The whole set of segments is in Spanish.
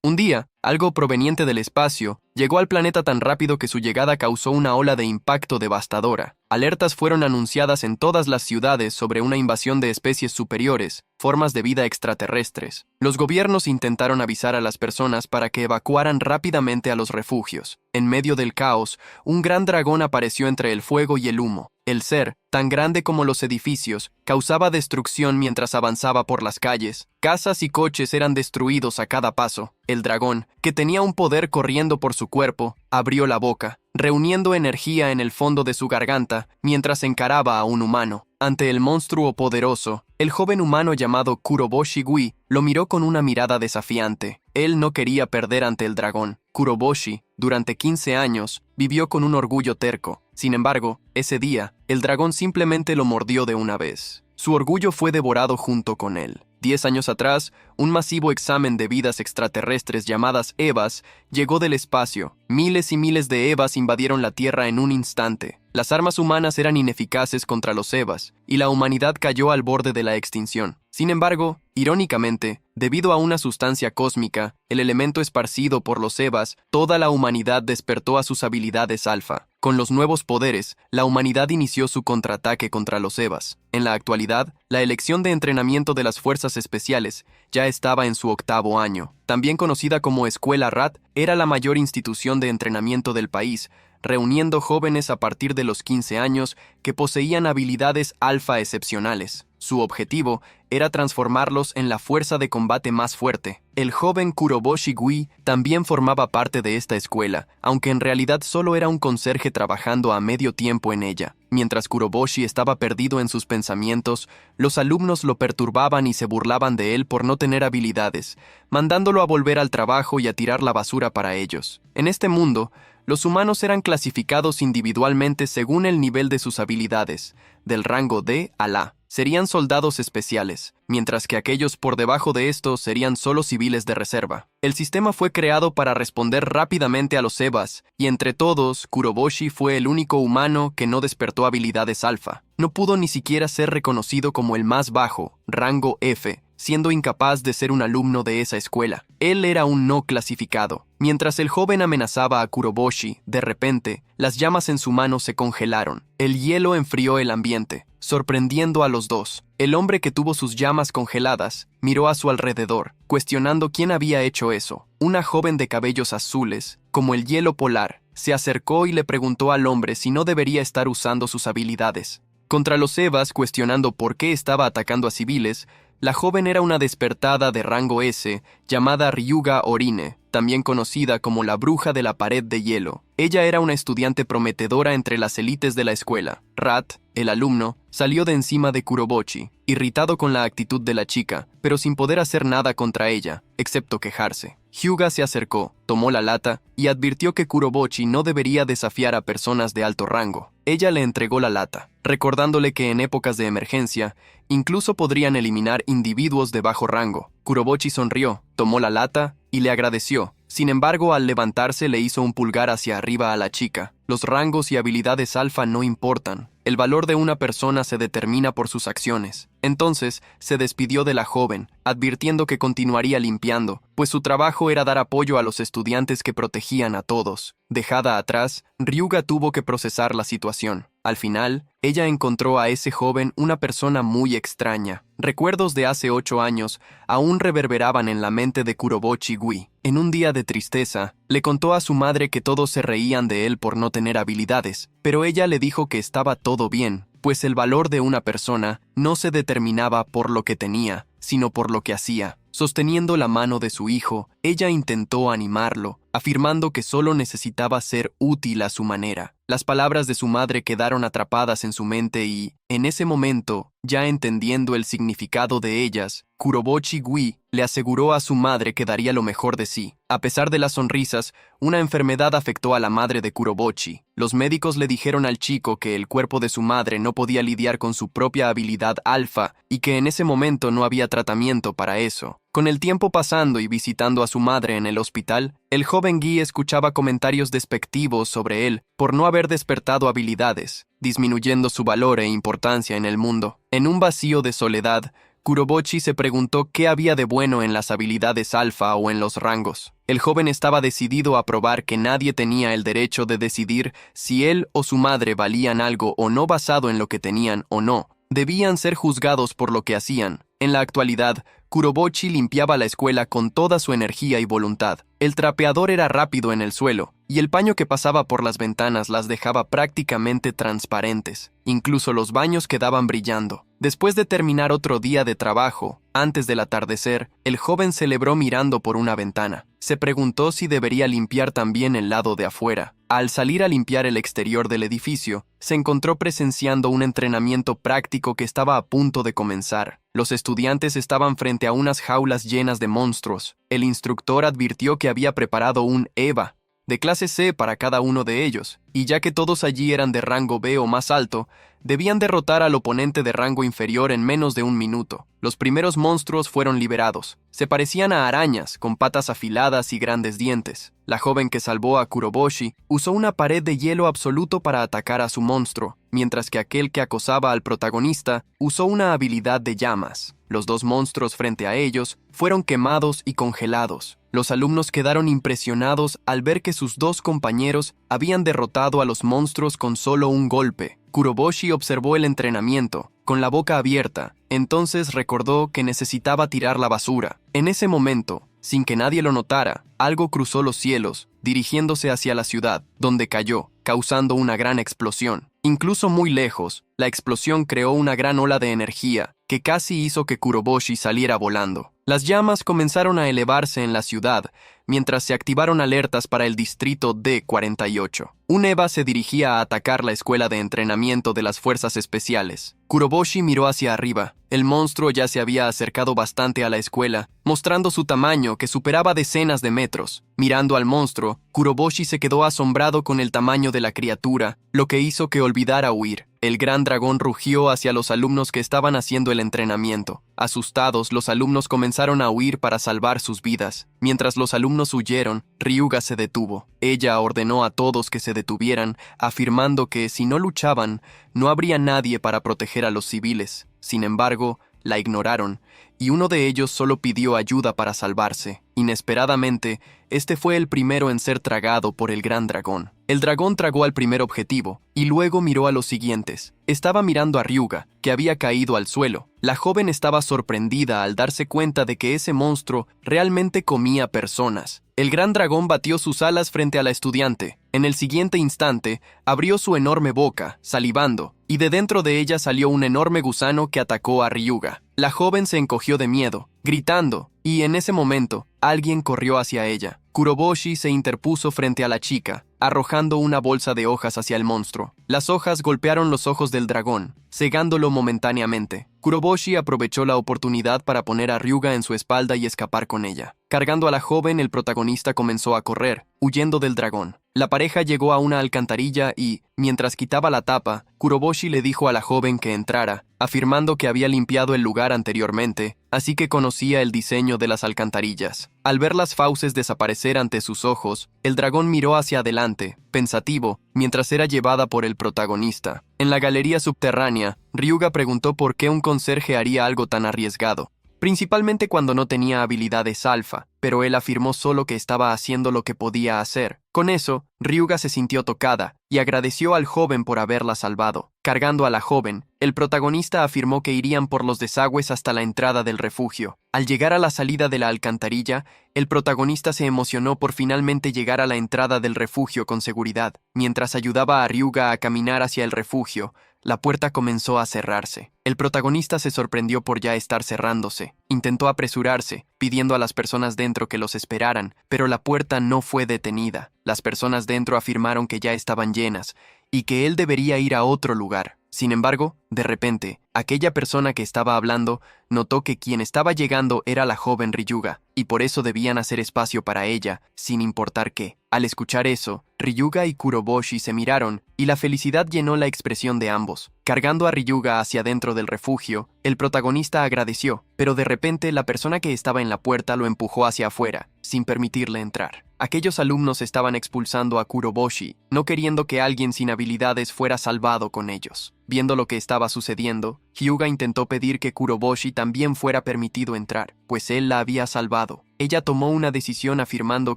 Un día, algo proveniente del espacio llegó al planeta tan rápido que su llegada causó una ola de impacto devastadora. Alertas fueron anunciadas en todas las ciudades sobre una invasión de especies superiores, formas de vida extraterrestres. Los gobiernos intentaron avisar a las personas para que evacuaran rápidamente a los refugios. En medio del caos, un gran dragón apareció entre el fuego y el humo. El ser, tan grande como los edificios, causaba destrucción mientras avanzaba por las calles. Casas y coches eran destruidos a cada paso. El dragón, que tenía un poder corriendo por su cuerpo, abrió la boca, reuniendo energía en el fondo de su garganta mientras encaraba a un humano. Ante el monstruo poderoso, el joven humano llamado Kuroboshi Gui lo miró con una mirada desafiante. Él no quería perder ante el dragón. Kuroboshi, durante 15 años, vivió con un orgullo terco. Sin embargo, ese día, el dragón simplemente lo mordió de una vez. Su orgullo fue devorado junto con él. 10 años atrás, un masivo examen de vidas extraterrestres llamadas EVAs llegó del espacio. Miles y miles de EVAs invadieron la Tierra en un instante. Las armas humanas eran ineficaces contra los EVAs, y la humanidad cayó al borde de la extinción. Sin embargo, irónicamente, debido a una sustancia cósmica, el elemento esparcido por los EVAs, toda la humanidad despertó a sus habilidades alfa. Con los nuevos poderes, la humanidad inició su contraataque contra los EVAs. En la actualidad, la elección de entrenamiento de las fuerzas especiales ya estaba en su 8º año. También conocida como Escuela RAT, era la mayor institución de entrenamiento del país, reuniendo jóvenes a partir de los 15 años que poseían habilidades alfa excepcionales. Su objetivo era transformarlos en la fuerza de combate más fuerte. El joven Kuroboshi Gui también formaba parte de esta escuela, aunque en realidad solo era un conserje trabajando a medio tiempo en ella. Mientras Kuroboshi estaba perdido en sus pensamientos, los alumnos lo perturbaban y se burlaban de él por no tener habilidades, mandándolo a volver al trabajo y a tirar la basura para ellos. En este mundo, los humanos eran clasificados individualmente según el nivel de sus habilidades, del rango D a A. Serían soldados especiales, mientras que aquellos por debajo de estos serían solo civiles de reserva. El sistema fue creado para responder rápidamente a los EVAs, y entre todos, Kuroboshi fue el único humano que no despertó habilidades alfa. No pudo ni siquiera ser reconocido como el más bajo, rango F, siendo incapaz de ser un alumno de esa escuela. Él era un no clasificado. Mientras el joven amenazaba a Kuroboshi, de repente, las llamas en su mano se congelaron. El hielo enfrió el ambiente, sorprendiendo a los dos. El hombre que tuvo sus llamas congeladas miró a su alrededor, cuestionando quién había hecho eso. Una joven de cabellos azules, como el hielo polar, se acercó y le preguntó al hombre si no debería estar usando sus habilidades. Contra los EVAs, cuestionando por qué estaba atacando a civiles, la joven era una despertada de rango S llamada Ryuga Orine, también conocida como la bruja de la pared de hielo. Ella era una estudiante prometedora entre las élites de la escuela. Rat, el alumno, salió de encima de Kuroboshi, irritado con la actitud de la chica, pero sin poder hacer nada contra ella, excepto quejarse. Hyuga se acercó, tomó la lata y advirtió que Kuroboshi no debería desafiar a personas de alto rango. Ella le entregó la lata, recordándole que en épocas de emergencia, incluso podrían eliminar individuos de bajo rango. Kuroboshi sonrió, tomó la lata y le agradeció. Sin embargo, al levantarse le hizo un pulgar hacia arriba a la chica. Los rangos y habilidades alfa no importan. El valor de una persona se determina por sus acciones. Entonces, se despidió de la joven, advirtiendo que continuaría limpiando, pues su trabajo era dar apoyo a los estudiantes que protegían a todos. Dejada atrás, Ryuga tuvo que procesar la situación. Al final, ella encontró a ese joven una persona muy extraña. Recuerdos de hace 8 años aún reverberaban en la mente de Kuroboshi Gui. En un día de tristeza, le contó a su madre que todos se reían de él por no tener habilidades, pero ella le dijo que estaba todo bien, pues el valor de una persona no se determinaba por lo que tenía, sino por lo que hacía. Sosteniendo la mano de su hijo, ella intentó animarlo, afirmando que solo necesitaba ser útil a su manera. Las palabras de su madre quedaron atrapadas en su mente y, en ese momento, ya entendiendo el significado de ellas, Kuroboshi Gui le aseguró a su madre que daría lo mejor de sí. A pesar de las sonrisas, una enfermedad afectó a la madre de Kuroboshi. Los médicos le dijeron al chico que el cuerpo de su madre no podía lidiar con su propia habilidad alfa y que en ese momento no había tratamiento para eso. Con el tiempo pasando y visitando a su madre en el hospital, el joven Guy escuchaba comentarios despectivos sobre él por no haber despertado habilidades, disminuyendo su valor e importancia en el mundo. En un vacío de soledad, Kuroboshi se preguntó qué había de bueno en las habilidades alfa o en los rangos. El joven estaba decidido a probar que nadie tenía el derecho de decidir si él o su madre valían algo o no basado en lo que tenían o no. Debían ser juzgados por lo que hacían. En la actualidad, Kuroboshi limpiaba la escuela con toda su energía y voluntad. El trapeador era rápido en el suelo, y el paño que pasaba por las ventanas las dejaba prácticamente transparentes. Incluso los baños quedaban brillando. Después de terminar otro día de trabajo, antes del atardecer, el joven celebró mirando por una ventana. Se preguntó si debería limpiar también el lado de afuera. Al salir a limpiar el exterior del edificio, se encontró presenciando un entrenamiento práctico que estaba a punto de comenzar. Los estudiantes estaban frente a unas jaulas llenas de monstruos. El instructor advirtió que había preparado un EVA de clase C para cada uno de ellos, y ya que todos allí eran de rango B o más alto, debían derrotar al oponente de rango inferior en menos de 1 minuto. Los primeros monstruos fueron liberados. Se parecían a arañas, con patas afiladas y grandes dientes. La joven que salvó a Kuroboshi usó una pared de hielo absoluto para atacar a su monstruo, mientras que aquel que acosaba al protagonista usó una habilidad de llamas. Los dos monstruos frente a ellos fueron quemados y congelados. Los alumnos quedaron impresionados al ver que sus dos compañeros habían derrotado a los monstruos con solo un golpe. Kuroboshi observó el entrenamiento, con la boca abierta. Entonces recordó que necesitaba tirar la basura. En ese momento, sin que nadie lo notara, algo cruzó los cielos, dirigiéndose hacia la ciudad, donde cayó, causando una gran explosión. Incluso muy lejos, la explosión creó una gran ola de energía, que casi hizo que Kuroboshi saliera volando. Las llamas comenzaron a elevarse en la ciudad, mientras se activaron alertas para el distrito D-48. Un EVA se dirigía a atacar la escuela de entrenamiento de las fuerzas especiales. Kuroboshi miró hacia arriba. El monstruo ya se había acercado bastante a la escuela, mostrando su tamaño que superaba decenas de metros. Mirando al monstruo, Kuroboshi se quedó asombrado con el tamaño de la criatura, lo que hizo que olvidara huir. El gran dragón rugió hacia los alumnos que estaban haciendo el entrenamiento. Asustados, los alumnos comenzaron a huir para salvar sus vidas. Mientras los alumnos huyeron, Ryuga se detuvo. Ella ordenó a todos que se detuvieran, afirmando que si no luchaban, no habría nadie para proteger a los civiles. Sin embargo, la ignoraron, y uno de ellos solo pidió ayuda para salvarse. Inesperadamente, este fue el primero en ser tragado por el gran dragón. El dragón tragó al primer objetivo, y luego miró a los siguientes. Estaba mirando a Ryuga, que había caído al suelo. La joven estaba sorprendida al darse cuenta de que ese monstruo realmente comía personas. El gran dragón batió sus alas frente a la estudiante. En el siguiente instante, abrió su enorme boca, salivando, y de dentro de ella salió un enorme gusano que atacó a Ryuga. La joven se encogió de miedo, gritando, y en ese momento, alguien corrió hacia ella. Kuroboshi se interpuso frente a la chica, arrojando una bolsa de hojas hacia el monstruo. Las hojas golpearon los ojos del dragón, cegándolo momentáneamente. Kuroboshi aprovechó la oportunidad para poner a Ryuga en su espalda y escapar con ella. Cargando a la joven, el protagonista comenzó a correr, huyendo del dragón. La pareja llegó a una alcantarilla y, mientras quitaba la tapa, Kuroboshi le dijo a la joven que entrara, afirmando que había limpiado el lugar anteriormente, así que conocía el diseño de las alcantarillas. Al ver las fauces desaparecer ante sus ojos, el dragón miró hacia adelante, pensativo, mientras era llevada por el protagonista. En la galería subterránea, Ryuga preguntó por qué un conserje haría algo tan arriesgado, principalmente cuando no tenía habilidades alfa, pero él afirmó solo que estaba haciendo lo que podía hacer. Con eso, Ryuga se sintió tocada y agradeció al joven por haberla salvado. Cargando a la joven, el protagonista afirmó que irían por los desagües hasta la entrada del refugio. Al llegar a la salida de la alcantarilla, el protagonista se emocionó por finalmente llegar a la entrada del refugio con seguridad. Mientras ayudaba a Ryuga a caminar hacia el refugio, la puerta comenzó a cerrarse. El protagonista se sorprendió por ya estar cerrándose. Intentó apresurarse, pidiendo a las personas dentro que los esperaran, pero la puerta no fue detenida. Las personas dentro afirmaron que ya estaban llenas y que él debería ir a otro lugar. Sin embargo, de repente, aquella persona que estaba hablando notó que quien estaba llegando era la joven Ryuga, y por eso debían hacer espacio para ella, sin importar qué. Al escuchar eso, Ryuga y Kuroboshi se miraron, y la felicidad llenó la expresión de ambos. Cargando a Ryuga hacia dentro del refugio, el protagonista agradeció, pero de repente la persona que estaba en la puerta lo empujó hacia afuera, sin permitirle entrar. Aquellos alumnos estaban expulsando a Kuroboshi, no queriendo que alguien sin habilidades fuera salvado con ellos. Viendo lo que estaba sucediendo, Hyuga intentó pedir que Kuroboshi también fuera permitido entrar, pues él la había salvado. Ella tomó una decisión afirmando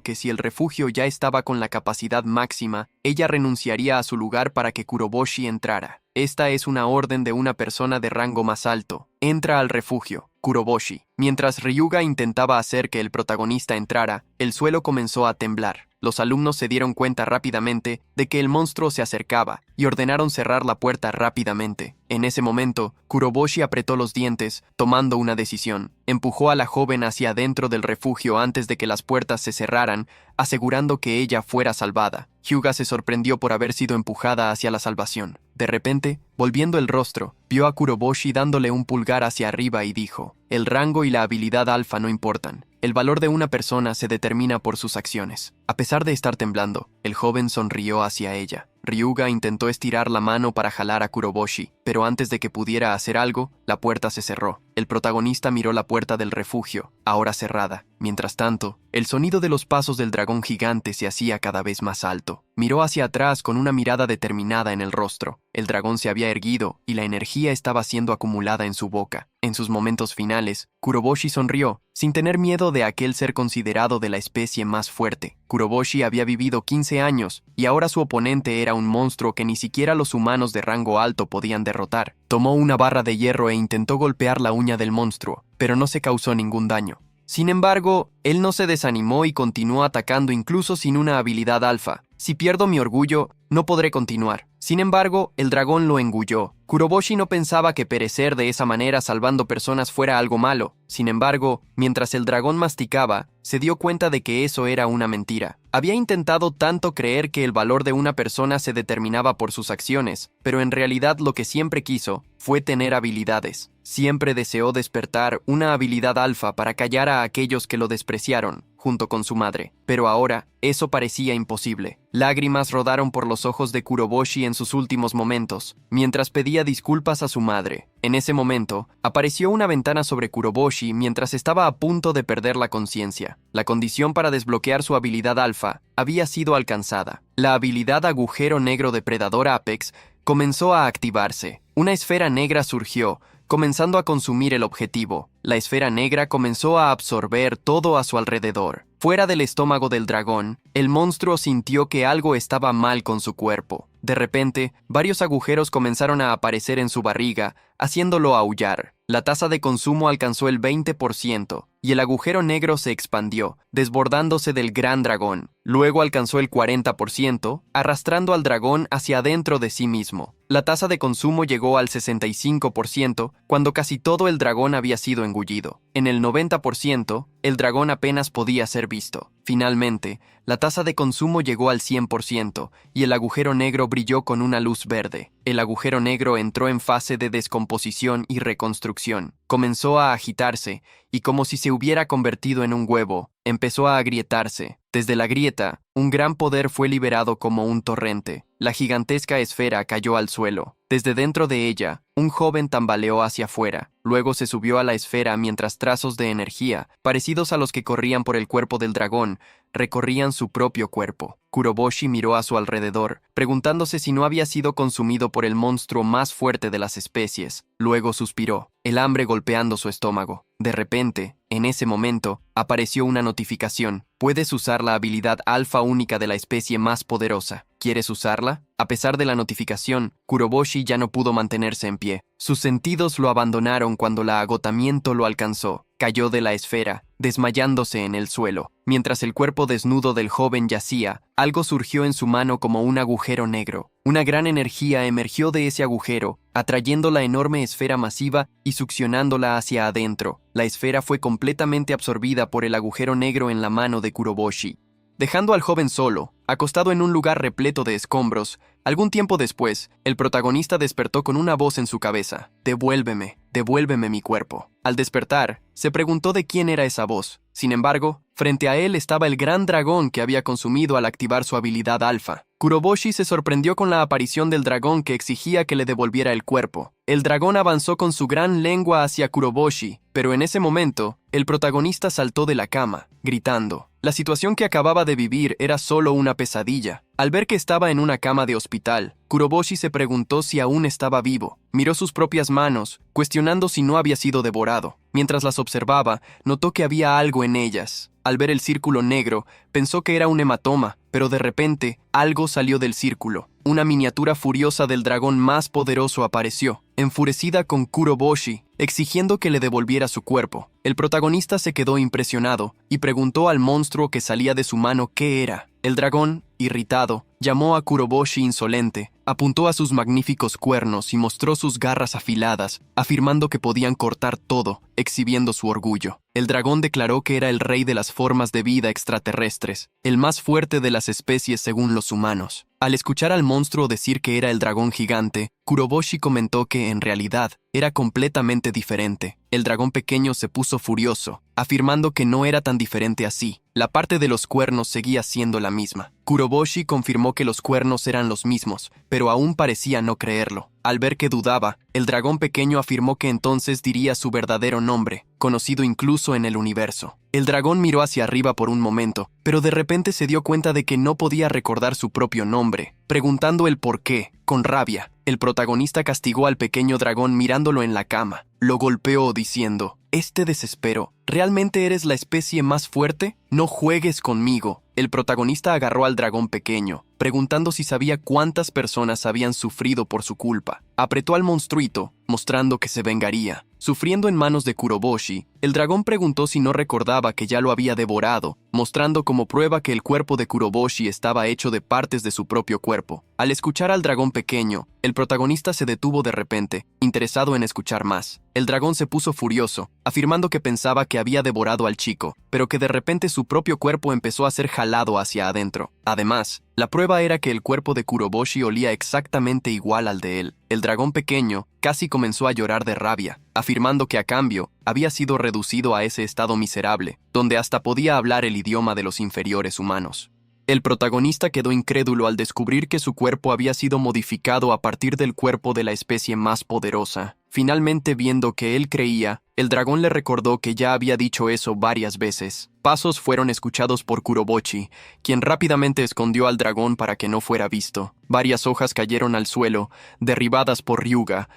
que si el refugio ya estaba con la capacidad máxima, ella renunciaría a su lugar para que Kuroboshi entrara. Esta es una orden de una persona de rango más alto. Entra al refugio, Kuroboshi. Mientras Ryuga intentaba hacer que el protagonista entrara, el suelo comenzó a temblar. Los alumnos se dieron cuenta rápidamente de que el monstruo se acercaba y ordenaron cerrar la puerta rápidamente. En ese momento, Kuroboshi apretó los dientes, tomando una decisión. Empujó a la joven hacia adentro del refugio antes de que las puertas se cerraran, asegurando que ella fuera salvada. Hyuga se sorprendió por haber sido empujada hacia la salvación. De repente, volviendo el rostro, vio a Kuroboshi dándole un pulgar hacia arriba y dijo: «El rango y la habilidad alfa no importan. El valor de una persona se determina por sus acciones». A pesar de estar temblando, el joven sonrió hacia ella. Ryuga intentó estirar la mano para jalar a Kuroboshi, pero antes de que pudiera hacer algo, la puerta se cerró. El protagonista miró la puerta del refugio, ahora cerrada. Mientras tanto, el sonido de los pasos del dragón gigante se hacía cada vez más alto. Miró hacia atrás con una mirada determinada en el rostro. El dragón se había erguido y la energía estaba siendo acumulada en su boca. En sus momentos finales, Kuroboshi sonrió, sin tener miedo de aquel ser considerado de la especie más fuerte. Kuroboshi había vivido 15 años, y ahora su oponente era un monstruo que ni siquiera los humanos de rango alto podían derrotar. Tomó una barra de hierro e intentó golpear la uña del monstruo, pero no se causó ningún daño. Sin embargo, él no se desanimó y continuó atacando incluso sin una habilidad alfa. «Si pierdo mi orgullo, no podré continuar». Sin embargo, el dragón lo engulló. Kuroboshi no pensaba que perecer de esa manera salvando personas fuera algo malo. Sin embargo, mientras el dragón masticaba, se dio cuenta de que eso era una mentira. Había intentado tanto creer que el valor de una persona se determinaba por sus acciones, pero en realidad lo que siempre quiso fue tener habilidades. Siempre deseó despertar una habilidad alfa para callar a aquellos que lo despreciaron, junto con su madre. Pero ahora, eso parecía imposible. Lágrimas rodaron por los ojos de Kuroboshi en sus últimos momentos, mientras pedía disculpas a su madre. En ese momento, apareció una ventana sobre Kuroboshi mientras estaba a punto de perder la conciencia. La condición para desbloquear su habilidad alfa había sido alcanzada. La habilidad Agujero Negro Depredador Apex comenzó a activarse. Una esfera negra surgió, comenzando a consumir el objetivo. La esfera negra comenzó a absorber todo a su alrededor. Fuera del estómago del dragón, el monstruo sintió que algo estaba mal con su cuerpo. De repente, varios agujeros comenzaron a aparecer en su barriga, haciéndolo aullar. La tasa de consumo alcanzó el 20%, y el agujero negro se expandió, desbordándose del gran dragón. Luego alcanzó el 40%, arrastrando al dragón hacia adentro de sí mismo. La tasa de consumo llegó al 65%, cuando casi todo el dragón había sido engullido. En el 90%, el dragón apenas podía ser visto. Finalmente, la tasa de consumo llegó al 100%, y el agujero negro brilló con una luz verde. El agujero negro entró en fase de descomposición y reconstrucción. Comenzó a agitarse, y como si se hubiera convertido en un huevo, empezó a agrietarse. Desde la grieta, un gran poder fue liberado como un torrente. La gigantesca esfera cayó al suelo. Desde dentro de ella, un joven tambaleó hacia afuera. Luego se subió a la esfera mientras trazos de energía, parecidos a los que corrían por el cuerpo del dragón, recorrían su propio cuerpo. Kuroboshi miró a su alrededor, preguntándose si no había sido consumido por el monstruo más fuerte de las especies. Luego suspiró, el hambre golpeando su estómago. De repente, en ese momento, apareció una notificación. Puedes usar la habilidad alfa única de la especie más poderosa. ¿Quieres usarla? A pesar de la notificación, Kuroboshi ya no pudo mantenerse en pie. Sus sentidos lo abandonaron cuando el agotamiento lo alcanzó. Cayó de la esfera, desmayándose en el suelo. Mientras el cuerpo desnudo del joven yacía, algo surgió en su mano como un agujero negro. Una gran energía emergió de ese agujero, atrayendo la enorme esfera masiva y succionándola hacia adentro. La esfera fue completamente absorbida por el agujero negro en la mano de Kuroboshi, dejando al joven solo, acostado en un lugar repleto de escombros. Algún tiempo después, el protagonista despertó con una voz en su cabeza: «Devuélveme, devuélveme mi cuerpo». Al despertar, se preguntó de quién era esa voz. Sin embargo, Frente a él estaba el gran dragón que había consumido al activar su habilidad alfa. Kuroboshi se sorprendió con la aparición del dragón que exigía que le devolviera el cuerpo. El dragón avanzó con su gran lengua hacia Kuroboshi, pero en ese momento, el protagonista saltó de la cama, gritando. La situación que acababa de vivir era solo una pesadilla. Al ver que estaba en una cama de hospital, Kuroboshi se preguntó si aún estaba vivo. Miró sus propias manos, cuestionando si no había sido devorado. Mientras las observaba, notó que había algo en ellas. Al ver el círculo negro, pensó que era un hematoma, pero de repente, algo salió del círculo. Una miniatura furiosa del dragón más poderoso apareció, enfurecida con Kuroboshi, exigiendo que le devolviera su cuerpo. El protagonista se quedó impresionado y preguntó al monstruo que salía de su mano qué era. El dragón, irritado, llamó a Kuroboshi insolente, apuntó a sus magníficos cuernos y mostró sus garras afiladas, afirmando que podían cortar todo, exhibiendo su orgullo. El dragón declaró que era el rey de las formas de vida extraterrestres, el más fuerte de las especies según los humanos. Al escuchar al monstruo decir que era el dragón gigante, Kuroboshi comentó que, en realidad, era completamente diferente. El dragón pequeño se puso furioso, afirmando que no era tan diferente así. La parte de los cuernos seguía siendo la misma. Kuroboshi confirmó que los cuernos eran los mismos, pero aún parecía no creerlo. Al ver que dudaba, el dragón pequeño afirmó que entonces diría su verdadero nombre, conocido incluso en el universo. El dragón miró hacia arriba por un momento, pero de repente se dio cuenta de que no podía recordar su propio nombre, preguntando el por qué, con rabia. El protagonista castigó al pequeño dragón mirándolo en la cama. Lo golpeó diciendo: «Este desespero, ¿realmente eres la especie más fuerte? No juegues conmigo». El protagonista agarró al dragón pequeño, preguntando si sabía cuántas personas habían sufrido por su culpa. Apretó al monstruito, mostrando que se vengaría. Sufriendo en manos de Kuroboshi, el dragón preguntó si no recordaba que ya lo había devorado, mostrando como prueba que el cuerpo de Kuroboshi estaba hecho de partes de su propio cuerpo. Al escuchar al dragón pequeño, el protagonista se detuvo de repente, interesado en escuchar más. El dragón se puso furioso, afirmando que pensaba que había devorado al chico, pero que de repente su propio cuerpo empezó a ser jalado hacia adentro. Además, la prueba era que el cuerpo de Kuroboshi olía exactamente igual al de él. El dragón pequeño casi comenzó a llorar de rabia, afirmando que a cambio había sido reducido a ese estado miserable, donde hasta podía hablar el idioma de los inferiores humanos. El protagonista quedó incrédulo al descubrir que su cuerpo había sido modificado a partir del cuerpo de la especie más poderosa. Finalmente, viendo que él creía, el dragón le recordó que ya había dicho eso varias veces. Pasos fueron escuchados por Kuroboshi, quien rápidamente escondió al dragón para que no fuera visto. Varias hojas cayeron al suelo, derribadas por Ryuga,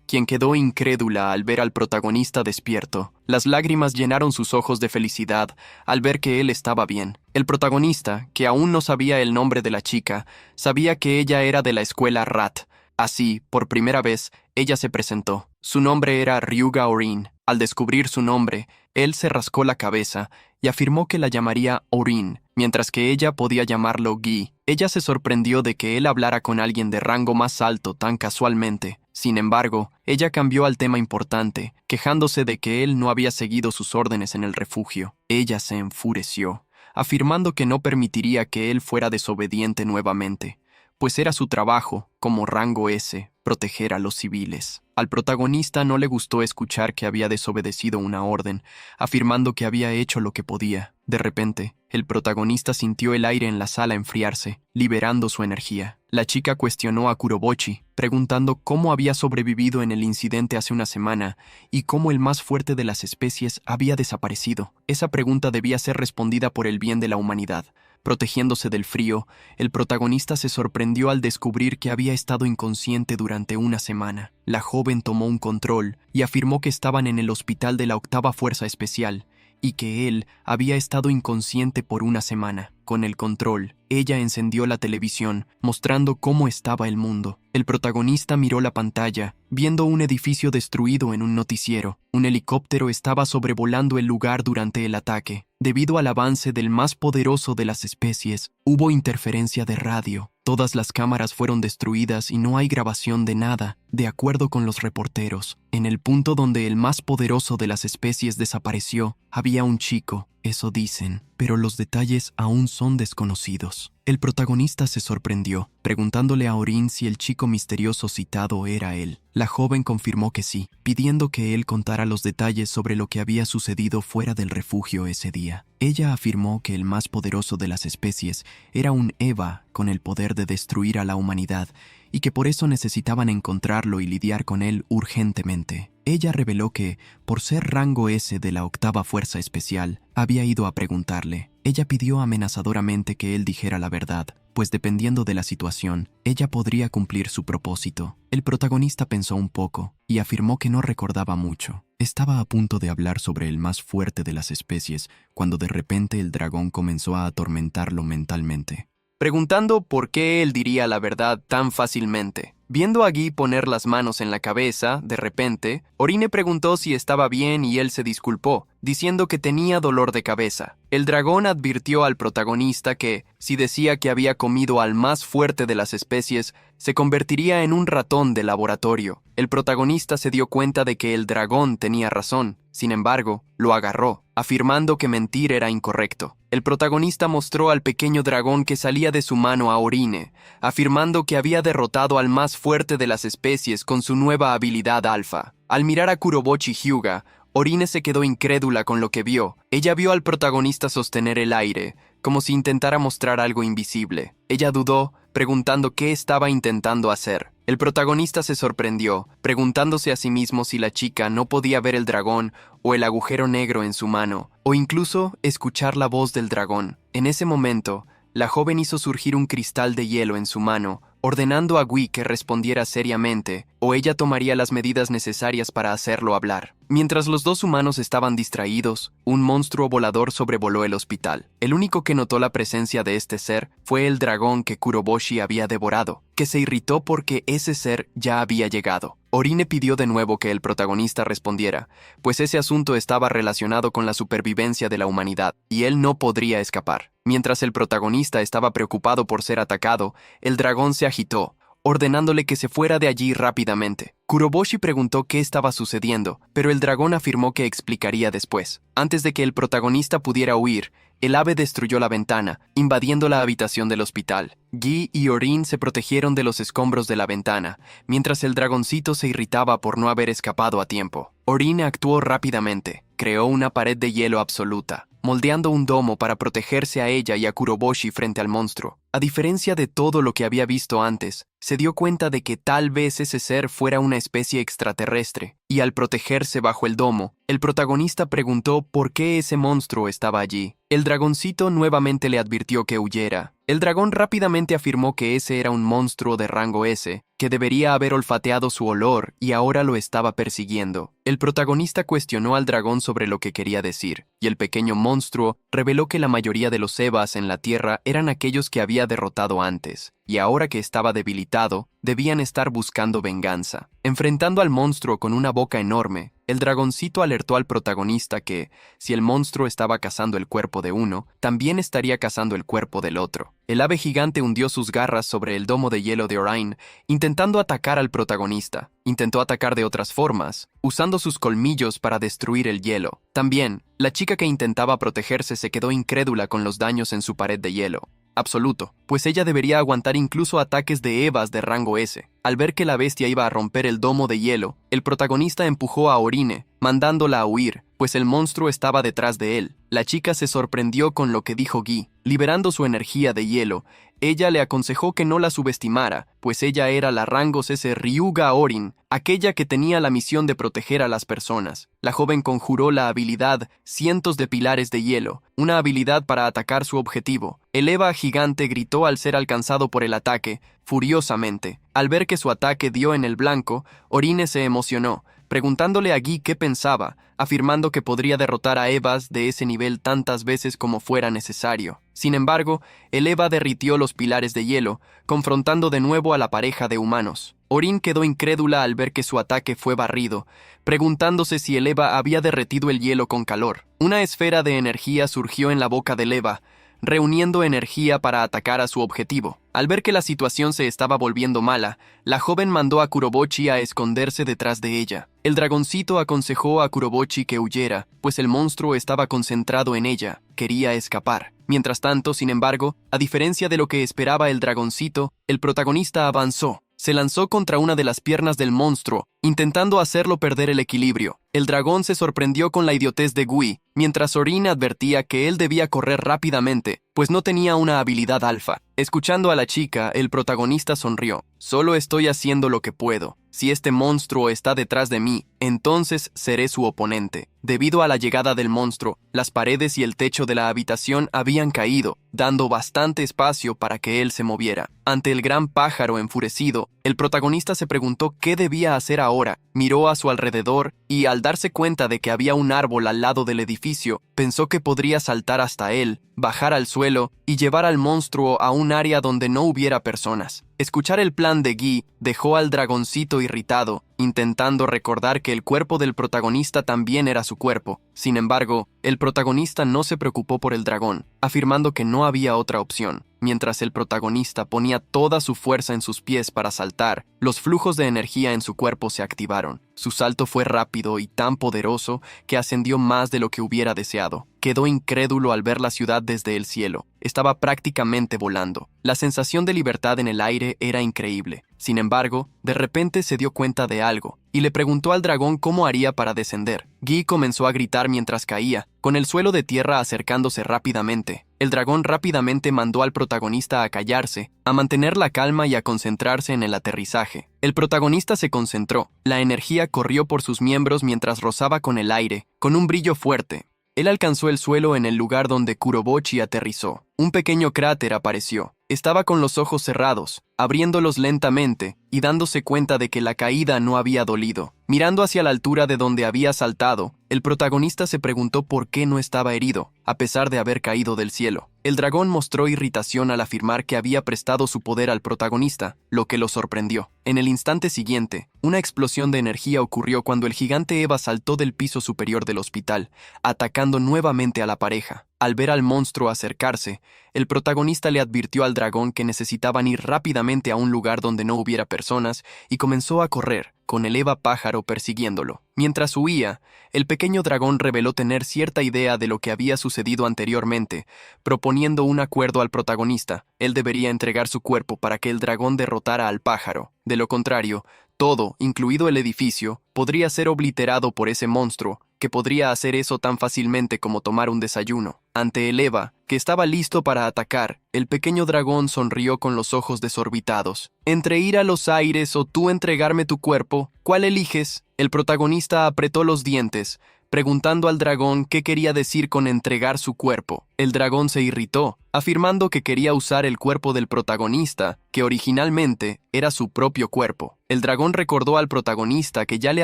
quien quedó incrédula al ver al protagonista despierto. Las lágrimas llenaron sus ojos de felicidad al ver que él estaba bien. El protagonista, que aún no sabía el nombre de la chica, sabía que ella era de la escuela RAT. Así, por primera vez, ella se presentó. Su nombre era Ryuga Orin. Al descubrir su nombre, él se rascó la cabeza y afirmó que la llamaría Orin, mientras que ella podía llamarlo Gi. Ella se sorprendió de que él hablara con alguien de rango más alto tan casualmente. Sin embargo, ella cambió al tema importante, quejándose de que él no había seguido sus órdenes en el refugio. Ella se enfureció, afirmando que no permitiría que él fuera desobediente nuevamente, pues era su trabajo, como rango S, proteger a los civiles. Al protagonista no le gustó escuchar que había desobedecido una orden, afirmando que había hecho lo que podía. De repente, el protagonista sintió el aire en la sala enfriarse, liberando su energía. La chica cuestionó a Kuroboshi, preguntando cómo había sobrevivido en el incidente hace una semana y cómo el más fuerte de las especies había desaparecido. Esa pregunta debía ser respondida por el bien de la humanidad. Protegiéndose del frío, el protagonista se sorprendió al descubrir que había estado inconsciente durante una semana. La joven tomó un control y afirmó que estaban en el hospital de la Octava Fuerza Especial y que él había estado inconsciente por una semana. Con el control, ella encendió la televisión, mostrando cómo estaba el mundo. El protagonista miró la pantalla, viendo un edificio destruido en un noticiero. Un helicóptero estaba sobrevolando el lugar durante el ataque. Debido al avance del más poderoso de las especies, hubo interferencia de radio. Todas las cámaras fueron destruidas y no hay grabación de nada, de acuerdo con los reporteros. En el punto donde el más poderoso de las especies desapareció, había un chico, eso dicen, pero los detalles aún son desconocidos. El protagonista se sorprendió, preguntándole a Orin si el chico misterioso citado era él. La joven confirmó que sí, pidiendo que él contara los detalles sobre lo que había sucedido fuera del refugio ese día. Ella afirmó que el más poderoso de las especies era un Eva con el poder de destruir a la humanidad y que por eso necesitaban encontrarlo y lidiar con él urgentemente. Ella reveló que, por ser rango S de la octava fuerza especial, había ido a preguntarle. Ella pidió amenazadoramente que él dijera la verdad, pues dependiendo de la situación, ella podría cumplir su propósito. El protagonista pensó un poco y afirmó que no recordaba mucho. Estaba a punto de hablar sobre el más fuerte de las especies cuando de repente el dragón comenzó a atormentarlo mentalmente, preguntando por qué él diría la verdad tan fácilmente. Viendo a Guy poner las manos en la cabeza, de repente, Orine preguntó si estaba bien y él se disculpó, diciendo que tenía dolor de cabeza. El dragón advirtió al protagonista que, si decía que había comido al más fuerte de las especies, se convertiría en un ratón de laboratorio. El protagonista se dio cuenta de que el dragón tenía razón. Sin embargo, lo agarró, afirmando que mentir era incorrecto. El protagonista mostró al pequeño dragón que salía de su mano a Orine, afirmando que había derrotado al más fuerte de las especies con su nueva habilidad alfa. Al mirar a Kurobochi Hyuga, Orine se quedó incrédula con lo que vio. Ella vio al protagonista sostener el aire, como si intentara mostrar algo invisible. Ella dudó, preguntando qué estaba intentando hacer. El protagonista se sorprendió, preguntándose a sí mismo si la chica no podía ver el dragón o el agujero negro en su mano, o incluso escuchar la voz del dragón. En ese momento, la joven hizo surgir un cristal de hielo en su mano, ordenando a Gui que respondiera seriamente, o ella tomaría las medidas necesarias para hacerlo hablar. Mientras los dos humanos estaban distraídos, un monstruo volador sobrevoló el hospital. El único que notó la presencia de este ser fue el dragón que Kuroboshi había devorado, que se irritó porque ese ser ya había llegado. Orine pidió de nuevo que el protagonista respondiera, pues ese asunto estaba relacionado con la supervivencia de la humanidad, y él no podría escapar. Mientras el protagonista estaba preocupado por ser atacado, el dragón se agitó, ordenándole que se fuera de allí rápidamente. Kuroboshi preguntó qué estaba sucediendo, pero el dragón afirmó que explicaría después. Antes de que el protagonista pudiera huir, el ave destruyó la ventana, invadiendo la habitación del hospital. Guy y Orin se protegieron de los escombros de la ventana, mientras el dragoncito se irritaba por no haber escapado a tiempo. Orin actuó rápidamente, creó una pared de hielo absoluta, moldeando un domo para protegerse a ella y a Kuroboshi frente al monstruo. A diferencia de todo lo que había visto antes, se dio cuenta de que tal vez ese ser fuera una especie extraterrestre, y al protegerse bajo el domo, el protagonista preguntó por qué ese monstruo estaba allí. El dragoncito nuevamente le advirtió que huyera. El dragón rápidamente afirmó que ese era un monstruo de rango S, que debería haber olfateado su olor y ahora lo estaba persiguiendo. El protagonista cuestionó al dragón sobre lo que quería decir, y el pequeño monstruo reveló que la mayoría de los Evas en la Tierra eran aquellos que había derrotado antes, y ahora que estaba debilitado, debían estar buscando venganza. Enfrentando al monstruo con una boca enorme, el dragoncito alertó al protagonista que, si el monstruo estaba cazando el cuerpo de uno, también estaría cazando el cuerpo del otro. El ave gigante hundió sus garras sobre el domo de hielo de Orion, intentando atacar al protagonista. Intentó atacar de otras formas, usando sus colmillos para destruir el hielo. También, la chica que intentaba protegerse se quedó incrédula con los daños en su pared de hielo absoluto, pues ella debería aguantar incluso ataques de Evas de rango S. Al ver que la bestia iba a romper el domo de hielo, el protagonista empujó a Orine, mandándola a huir, pues el monstruo estaba detrás de él. La chica se sorprendió con lo que dijo Guy. Liberando su energía de hielo, ella le aconsejó que no la subestimara, pues ella era la rangos S Ryuga Orin, aquella que tenía la misión de proteger a las personas. La joven conjuró la habilidad Cientos de Pilares de Hielo, una habilidad para atacar su objetivo. El Eva gigante gritó al ser alcanzado por el ataque, furiosamente. Al ver que su ataque dio en el blanco, Orine se emocionó, preguntándole a Guy qué pensaba, afirmando que podría derrotar a Evas de ese nivel tantas veces como fuera necesario. Sin embargo, el Eva derritió los pilares de hielo, confrontando de nuevo a la pareja de humanos. Orin quedó incrédula al ver que su ataque fue barrido, preguntándose si el Eva había derretido el hielo con calor. Una esfera de energía surgió en la boca del Eva, reuniendo energía para atacar a su objetivo. Al ver que la situación se estaba volviendo mala, la joven mandó a Kurobochi a esconderse detrás de ella. El dragoncito aconsejó a Kurobochi que huyera, pues el monstruo estaba concentrado en ella, quería escapar. Mientras tanto, sin embargo, a diferencia de lo que esperaba el dragoncito, el protagonista avanzó. Se lanzó contra una de las piernas del monstruo, intentando hacerlo perder el equilibrio. El dragón se sorprendió con la idiotez de Gui, mientras Orin advertía que él debía correr rápidamente, pues no tenía una habilidad alfa. Escuchando a la chica, el protagonista sonrió. Solo estoy haciendo lo que puedo. Si este monstruo está detrás de mí, entonces seré su oponente. Debido a la llegada del monstruo, las paredes y el techo de la habitación habían caído, dando bastante espacio para que él se moviera. Ante el gran pájaro enfurecido, el protagonista se preguntó qué debía hacer ahora. Miró a su alrededor y, al darse cuenta de que había un árbol al lado del edificio, pensó que podría saltar hasta él, bajar al suelo y llevar al monstruo a un área donde no hubiera personas. Escuchar el plan de Guy dejó al dragoncito irritado, intentando recordar que el cuerpo del protagonista también era su cuerpo. Sin embargo, el protagonista no se preocupó por el dragón, afirmando que no había otra opción. Mientras el protagonista ponía toda su fuerza en sus pies para saltar, los flujos de energía en su cuerpo se activaron. Su salto fue rápido y tan poderoso que ascendió más de lo que hubiera deseado. Quedó incrédulo al ver la ciudad desde el cielo. Estaba prácticamente volando. La sensación de libertad en el aire era increíble. Sin embargo, de repente se dio cuenta de algo, y le preguntó al dragón cómo haría para descender. Guy comenzó a gritar mientras caía, con el suelo de tierra acercándose rápidamente. El dragón rápidamente mandó al protagonista a callarse, a mantener la calma y a concentrarse en el aterrizaje. El protagonista se concentró. La energía corrió por sus miembros mientras rozaba con el aire, con un brillo fuerte. Él alcanzó el suelo en el lugar donde Kurobochi aterrizó. Un pequeño cráter apareció. Estaba con los ojos cerrados, abriéndolos lentamente y dándose cuenta de que la caída no había dolido. Mirando hacia la altura de donde había saltado, el protagonista se preguntó por qué no estaba herido, a pesar de haber caído del cielo. El dragón mostró irritación al afirmar que había prestado su poder al protagonista, lo que lo sorprendió. En el instante siguiente, una explosión de energía ocurrió cuando el gigante Eva saltó del piso superior del hospital, atacando nuevamente a la pareja. Al ver al monstruo acercarse, el protagonista le advirtió al dragón que necesitaban ir rápidamente a un lugar donde no hubiera personas y comenzó a correr, con el Eva pájaro persiguiéndolo. Mientras huía, el pequeño dragón reveló tener cierta idea de lo que había sucedido anteriormente, proponiendo un acuerdo al protagonista. Él debería entregar su cuerpo para que el dragón derrotara al pájaro. De lo contrario, todo, incluido el edificio, podría ser obliterado por ese monstruo, que podría hacer eso tan fácilmente como tomar un desayuno. Ante el Eva, que estaba listo para atacar, el pequeño dragón sonrió con los ojos desorbitados. Entre ir a los aires o tú entregarme tu cuerpo, ¿cuál eliges? El protagonista apretó los dientes, preguntando al dragón qué quería decir con entregar su cuerpo. El dragón se irritó, afirmando que quería usar el cuerpo del protagonista, que originalmente era su propio cuerpo. El dragón recordó al protagonista que ya le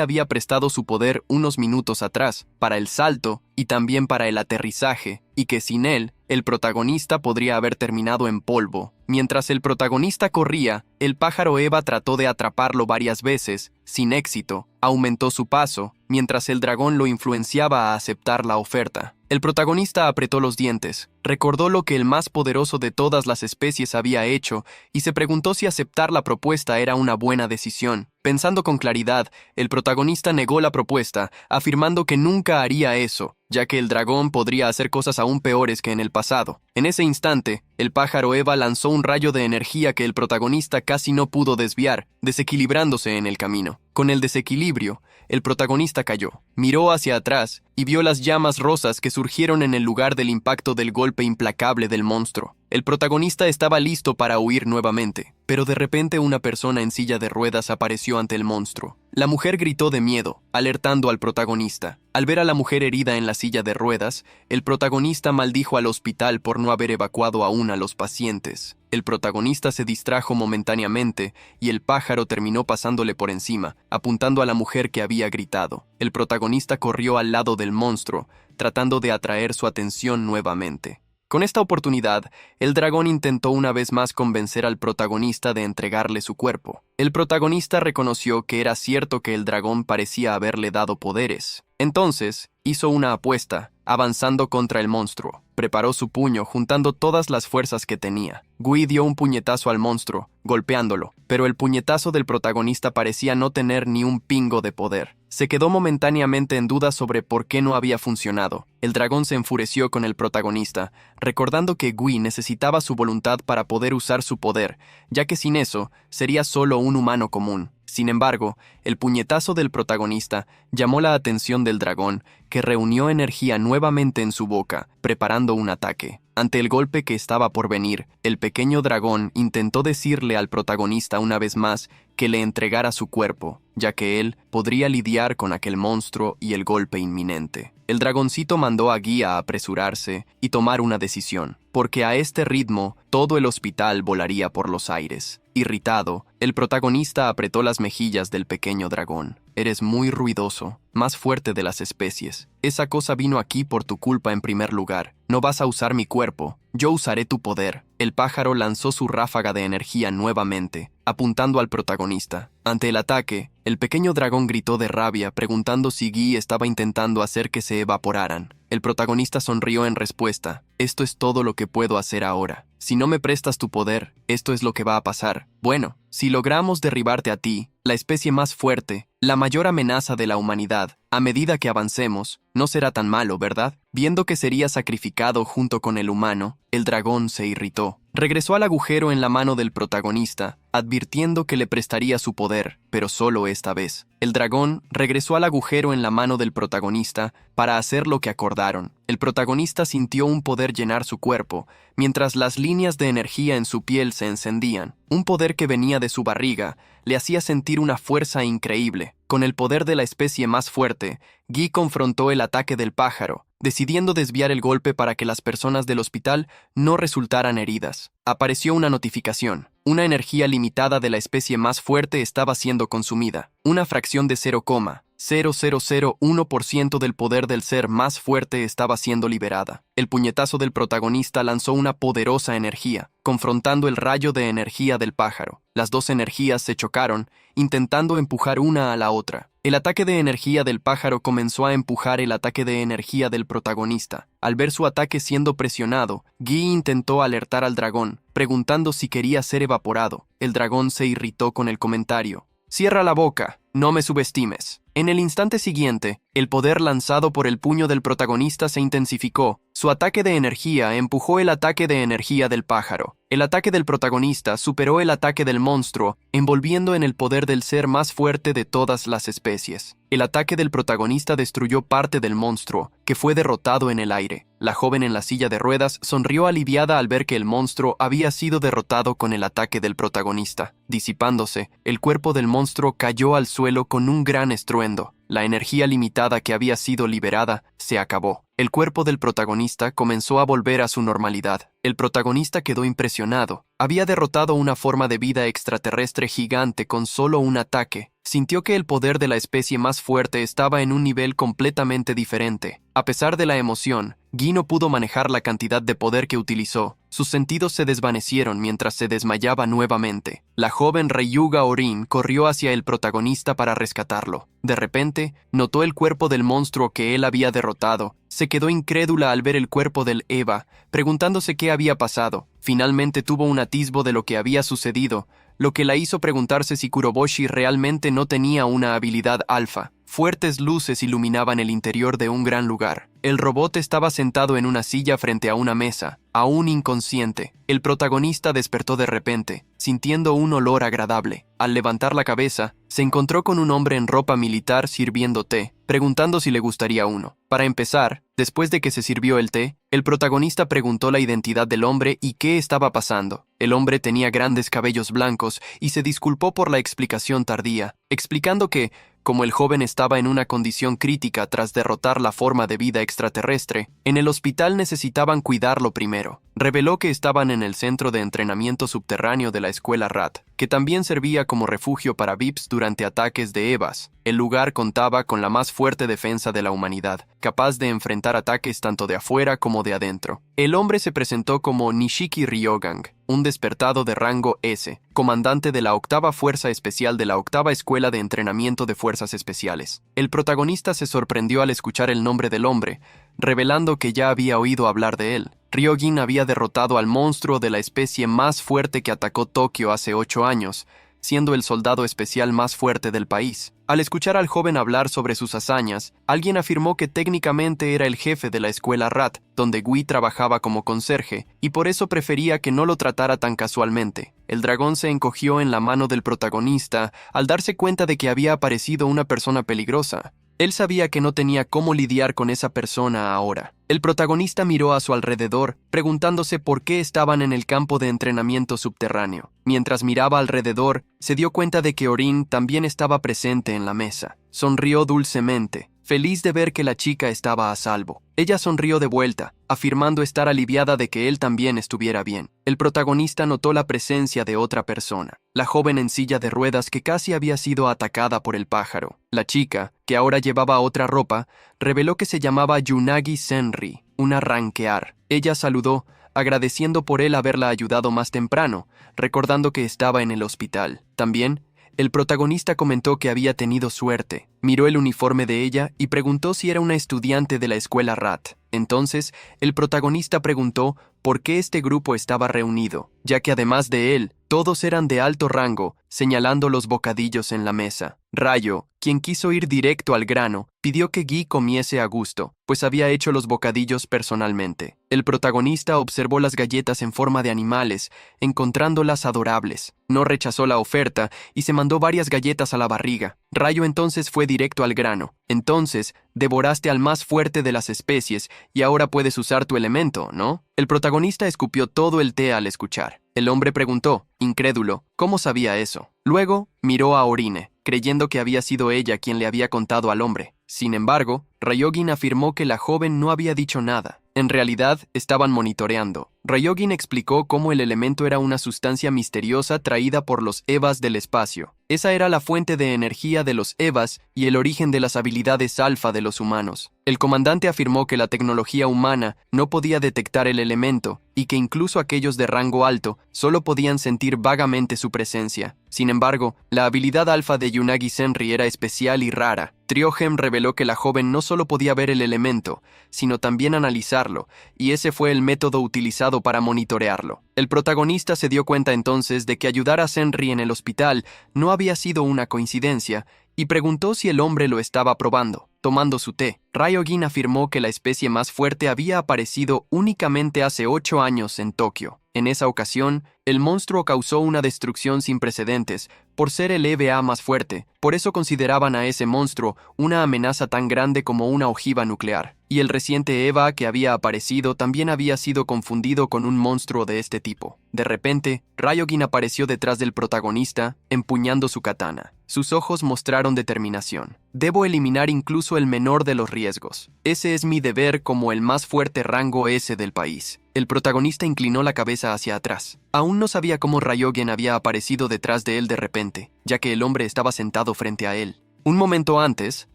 había prestado su poder unos minutos atrás, para el salto y también para el aterrizaje, y que sin él, el protagonista podría haber terminado en polvo. Mientras el protagonista corría, el pájaro Eva trató de atraparlo varias veces, sin éxito. Aumentó su paso, mientras el dragón lo influenciaba a aceptar la oferta. El protagonista apretó los dientes, recordó lo que el más poderoso de todas las especies había hecho y se preguntó si aceptar la propuesta era una buena decisión. Pensando con claridad, el protagonista negó la propuesta, afirmando que nunca haría eso, ya que el dragón podría hacer cosas aún peores que en el pasado. En ese instante, el pájaro Eva lanzó un rayo de energía que el protagonista casi no pudo desviar, desequilibrándose en el camino. Con el desequilibrio, el protagonista cayó, miró hacia atrás y vio las llamas rosas que surgieron en el lugar del impacto del golpe implacable del monstruo. El protagonista estaba listo para huir nuevamente, pero de repente una persona en silla de ruedas apareció ante el monstruo. La mujer gritó de miedo, alertando al protagonista. Al ver a la mujer herida en la silla de ruedas, el protagonista maldijo al hospital por no haber evacuado aún a los pacientes. El protagonista se distrajo momentáneamente y el pájaro terminó pasándole por encima, apuntando a la mujer que había gritado. El protagonista corrió al lado del monstruo, tratando de atraer su atención nuevamente. Con esta oportunidad, el dragón intentó una vez más convencer al protagonista de entregarle su cuerpo. El protagonista reconoció que era cierto que el dragón parecía haberle dado poderes. Entonces, Hizo una apuesta, avanzando contra el monstruo. Preparó su puño, juntando todas las fuerzas que tenía. Gui dio un puñetazo al monstruo, golpeándolo, pero el puñetazo del protagonista parecía no tener ni un pingo de poder. Se quedó momentáneamente en duda sobre por qué no había funcionado. El dragón se enfureció con el protagonista, recordando que Gui necesitaba su voluntad para poder usar su poder, ya que sin eso sería solo un humano común. Sin embargo, el puñetazo del protagonista llamó la atención del dragón, que reunió energía nuevamente en su boca, preparando un ataque. Ante el golpe que estaba por venir, el pequeño dragón intentó decirle al protagonista una vez más que le entregara su cuerpo, ya que él podría lidiar con aquel monstruo y el golpe inminente. El dragoncito mandó a Guy a apresurarse y tomar una decisión, porque a este ritmo todo el hospital volaría por los aires. Irritado, el protagonista apretó las mejillas del pequeño dragón. Eres muy ruidoso, más fuerte de las especies. Esa cosa vino aquí por tu culpa en primer lugar. No vas a usar mi cuerpo, yo usaré tu poder. El pájaro lanzó su ráfaga de energía nuevamente, apuntando al protagonista. Ante el ataque, el pequeño dragón gritó de rabia, preguntando si Guy estaba intentando hacer que se evaporaran. El protagonista sonrió en respuesta. Esto es todo lo que puedo hacer ahora. Si no me prestas tu poder, esto es lo que va a pasar. Bueno, si logramos derribarte a ti, la especie más fuerte, la mayor amenaza de la humanidad, a medida que avancemos, no será tan malo, ¿verdad? Viendo que sería sacrificado junto con el humano, el dragón se irritó. Regresó al agujero en la mano del protagonista, advirtiendo que le prestaría su poder, pero solo esta vez. El dragón regresó al agujero en la mano del protagonista para hacer lo que acordaron. El protagonista sintió un poder llenar su cuerpo, mientras las líneas de energía en su piel se encendían. Un poder que venía de su barriga le hacía sentir una fuerza increíble. Con el poder de la especie más fuerte, Guy confrontó el ataque del pájaro, decidiendo desviar el golpe para que las personas del hospital no resultaran heridas. Apareció una notificación. Una energía limitada de la especie más fuerte estaba siendo consumida. Una fracción de 0,0001% del poder del ser más fuerte estaba siendo liberada. El puñetazo del protagonista lanzó una poderosa energía, confrontando el rayo de energía del pájaro. Las dos energías se chocaron, intentando empujar una a la otra. El ataque de energía del pájaro comenzó a empujar el ataque de energía del protagonista. Al ver su ataque siendo presionado, Guy intentó alertar al dragón, preguntando si quería ser evaporado. El dragón se irritó con el comentario. «Cierra la boca, no me subestimes». En el instante siguiente, el poder lanzado por el puño del protagonista se intensificó. Su ataque de energía empujó el ataque de energía del pájaro. El ataque del protagonista superó el ataque del monstruo, envolviendo en el poder del ser más fuerte de todas las especies. El ataque del protagonista destruyó parte del monstruo, que fue derrotado en el aire. La joven en la silla de ruedas sonrió aliviada al ver que el monstruo había sido derrotado con el ataque del protagonista. Disipándose, el cuerpo del monstruo cayó al suelo con un gran estruendo. La energía limitada que había sido liberada se acabó. El cuerpo del protagonista comenzó a volver a su normalidad. El protagonista quedó impresionado. Había derrotado una forma de vida extraterrestre gigante con solo un ataque. Sintió que el poder de la especie más fuerte estaba en un nivel completamente diferente. A pesar de la emoción, Guy no pudo manejar la cantidad de poder que utilizó. Sus sentidos se desvanecieron mientras se desmayaba nuevamente. La joven Ryuga Orin corrió hacia el protagonista para rescatarlo. De repente, notó el cuerpo del monstruo que él había derrotado. Se quedó incrédula al ver el cuerpo del Eva, preguntándose qué había pasado. Finalmente tuvo un atisbo de lo que había sucedido, lo que la hizo preguntarse si Kuroboshi realmente no tenía una habilidad alfa. Fuertes luces iluminaban el interior de un gran lugar. El robot estaba sentado en una silla frente a una mesa, aún inconsciente. El protagonista despertó de repente, sintiendo un olor agradable. Al levantar la cabeza, se encontró con un hombre en ropa militar sirviendo té, preguntando si le gustaría uno. Para empezar, después de que se sirvió el té, el protagonista preguntó la identidad del hombre y qué estaba pasando. El hombre tenía grandes cabellos blancos y se disculpó por la explicación tardía, explicando que, como el joven estaba en una condición crítica tras derrotar la forma de vida extraterrestre, en el hospital necesitaban cuidarlo primero. Reveló que estaban en el centro de entrenamiento subterráneo de la escuela RAT, que también servía como refugio para VIPs durante ataques de EVAs. El lugar contaba con la más fuerte defensa de la humanidad, capaz de enfrentar ataques tanto de afuera como de adentro. El hombre se presentó como Nishiki Ryogang, un despertado de rango S, comandante de la octava Fuerza Especial de la octava Escuela de Entrenamiento de Fuerzas Especiales. El protagonista se sorprendió al escuchar el nombre del hombre, revelando que ya había oído hablar de él. Ryojin había derrotado al monstruo de la especie más fuerte que atacó Tokio hace 8 años, siendo el soldado especial más fuerte del país. Al escuchar al joven hablar sobre sus hazañas, alguien afirmó que técnicamente era el jefe de la escuela RAT, donde Gui trabajaba como conserje, y por eso prefería que no lo tratara tan casualmente. El dragón se encogió en la mano del protagonista al darse cuenta de que había aparecido una persona peligrosa. Él sabía que no tenía cómo lidiar con esa persona ahora. El protagonista miró a su alrededor, preguntándose por qué estaban en el campo de entrenamiento subterráneo. Mientras miraba alrededor, se dio cuenta de que Orin también estaba presente en la mesa. Sonrió dulcemente, feliz de ver que la chica estaba a salvo. Ella sonrió de vuelta, afirmando estar aliviada de que él también estuviera bien. El protagonista notó la presencia de otra persona, la joven en silla de ruedas que casi había sido atacada por el pájaro. La chica, que ahora llevaba otra ropa, reveló que se llamaba Yunagi Senri, una ranquear. Ella saludó, agradeciendo por él haberla ayudado más temprano, recordando que estaba en el hospital. También, el protagonista comentó que había tenido suerte. Miró el uniforme de ella y preguntó si era una estudiante de la escuela RAT. Entonces, el protagonista preguntó por qué este grupo estaba reunido, ya que además de él, todos eran de alto rango, señalando los bocadillos en la mesa. Rayo, quien quiso ir directo al grano, pidió que Gui comiese a gusto, pues había hecho los bocadillos personalmente. El protagonista observó las galletas en forma de animales, encontrándolas adorables. No rechazó la oferta y se mandó varias galletas a la barriga. Rayo entonces fue directo al grano. Entonces, devoraste al más fuerte de las especies y ahora puedes usar tu elemento, ¿no? El protagonista escupió todo el té al escuchar. El hombre preguntó, incrédulo, ¿cómo sabía eso? Luego, miró a Orine, creyendo que había sido ella quien le había contado al hombre. Sin embargo, Ryojin afirmó que la joven no había dicho nada. En realidad, estaban monitoreando. Ryojin explicó cómo el elemento era una sustancia misteriosa traída por los Evas del espacio. Esa era la fuente de energía de los Evas y el origen de las habilidades alfa de los humanos. El comandante afirmó que la tecnología humana no podía detectar el elemento y que incluso aquellos de rango alto solo podían sentir vagamente su presencia. Sin embargo, la habilidad alfa de Yunagi Senri era especial y rara. Triojem reveló que la joven no solo podía ver el elemento, sino también analizarlo, y ese fue el método utilizado para monitorearlo. El protagonista se dio cuenta entonces de que ayudar a Senri en el hospital no había sido una coincidencia, y preguntó si el hombre lo estaba probando. Tomando su té, Ryojin afirmó que la especie más fuerte había aparecido únicamente hace 8 años en Tokio. En esa ocasión, el monstruo causó una destrucción sin precedentes por ser el EVA más fuerte. Por eso consideraban a ese monstruo una amenaza tan grande como una ojiva nuclear. Y el reciente EVA que había aparecido también había sido confundido con un monstruo de este tipo. De repente, Ryojin apareció detrás del protagonista, empuñando su katana. Sus ojos mostraron determinación. Debo eliminar incluso el menor de los riesgos. Ese es mi deber como el más fuerte rango S del país. El protagonista inclinó la cabeza hacia atrás. Aún no sabía cómo Ryojin había aparecido detrás de él de repente, ya que el hombre estaba sentado frente a él. Un momento antes,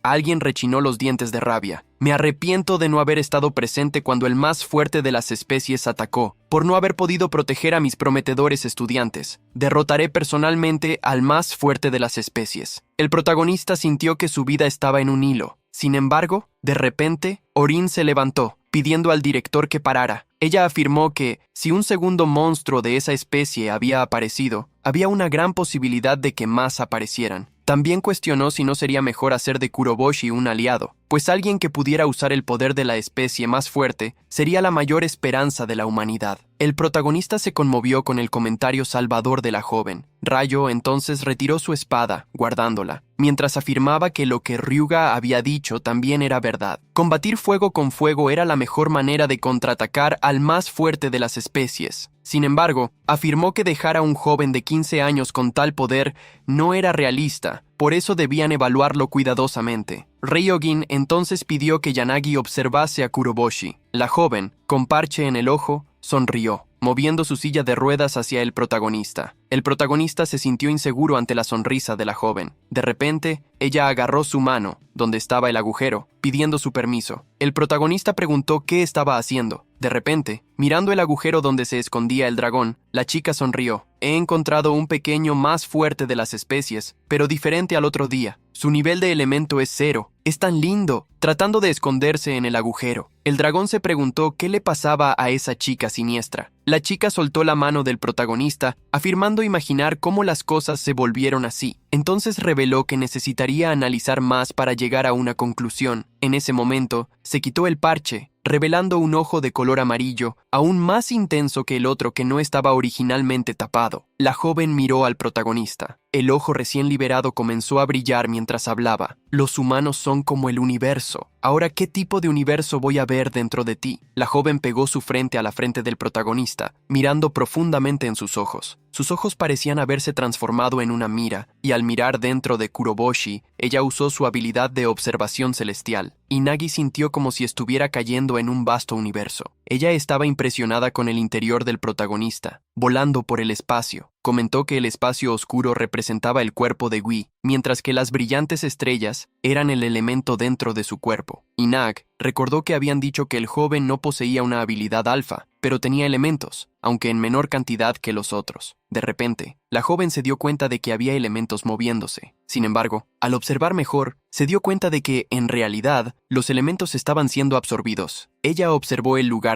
alguien rechinó los dientes de rabia. Me arrepiento de no haber estado presente cuando el más fuerte de las especies atacó, por no haber podido proteger a mis prometedores estudiantes. Derrotaré personalmente al más fuerte de las especies. El protagonista sintió que su vida estaba en un hilo. Sin embargo, de repente, Orin se levantó, pidiendo al director que parara. Ella afirmó que, si un segundo monstruo de esa especie había aparecido, había una gran posibilidad de que más aparecieran. También cuestionó si no sería mejor hacer de Kuroboshi un aliado, pues alguien que pudiera usar el poder de la especie más fuerte sería la mayor esperanza de la humanidad. El protagonista se conmovió con el comentario salvador de la joven. Rayo entonces retiró su espada, guardándola, mientras afirmaba que lo que Ryuga había dicho también era verdad. Combatir fuego con fuego era la mejor manera de contraatacar al más fuerte de las especies. Sin embargo, afirmó que dejar a un joven de 15 años con tal poder no era realista, por eso debían evaluarlo cuidadosamente. Ryojin entonces pidió que Yanagi observase a Kuroboshi. La joven, con parche en el ojo, sonrió, moviendo su silla de ruedas hacia el protagonista. El protagonista se sintió inseguro ante la sonrisa de la joven. De repente, ella agarró su mano, donde estaba el agujero, pidiendo su permiso. El protagonista preguntó qué estaba haciendo. De repente, mirando el agujero donde se escondía el dragón, la chica sonrió. He encontrado un pequeño más fuerte de las especies, pero diferente al otro día. Su nivel de elemento es 0. Es tan lindo, tratando de esconderse en el agujero. El dragón se preguntó qué le pasaba a esa chica siniestra. La chica soltó la mano del protagonista, afirmando imaginar cómo las cosas se volvieron así. Entonces reveló que necesitaría analizar más para llegar a una conclusión. En ese momento, se quitó el parche, revelando un ojo de color amarillo, aún más intenso que el otro que no estaba originalmente tapado. La joven miró al protagonista. El ojo recién liberado comenzó a brillar mientras hablaba. Los humanos son como el universo. Ahora, ¿qué tipo de universo voy a ver dentro de ti? La joven pegó su frente a la frente del protagonista, mirando profundamente en sus ojos. Sus ojos parecían haberse transformado en una mira, y al mirar dentro de Kuroboshi, ella usó su habilidad de observación celestial. Inagi sintió como si estuviera cayendo en un vasto universo. Ella estaba impresionada con el interior del protagonista, volando por el espacio. Comentó que el espacio oscuro representaba el cuerpo de Gui, mientras que las brillantes estrellas eran el elemento dentro de su cuerpo. Inag recordó que habían dicho que el joven no poseía una habilidad alfa, pero tenía elementos, aunque en menor cantidad que los otros. De repente, la joven se dio cuenta de que había elementos moviéndose. Sin embargo, al observar mejor, se dio cuenta de que, en realidad, los elementos estaban siendo absorbidos. Ella observó el lugar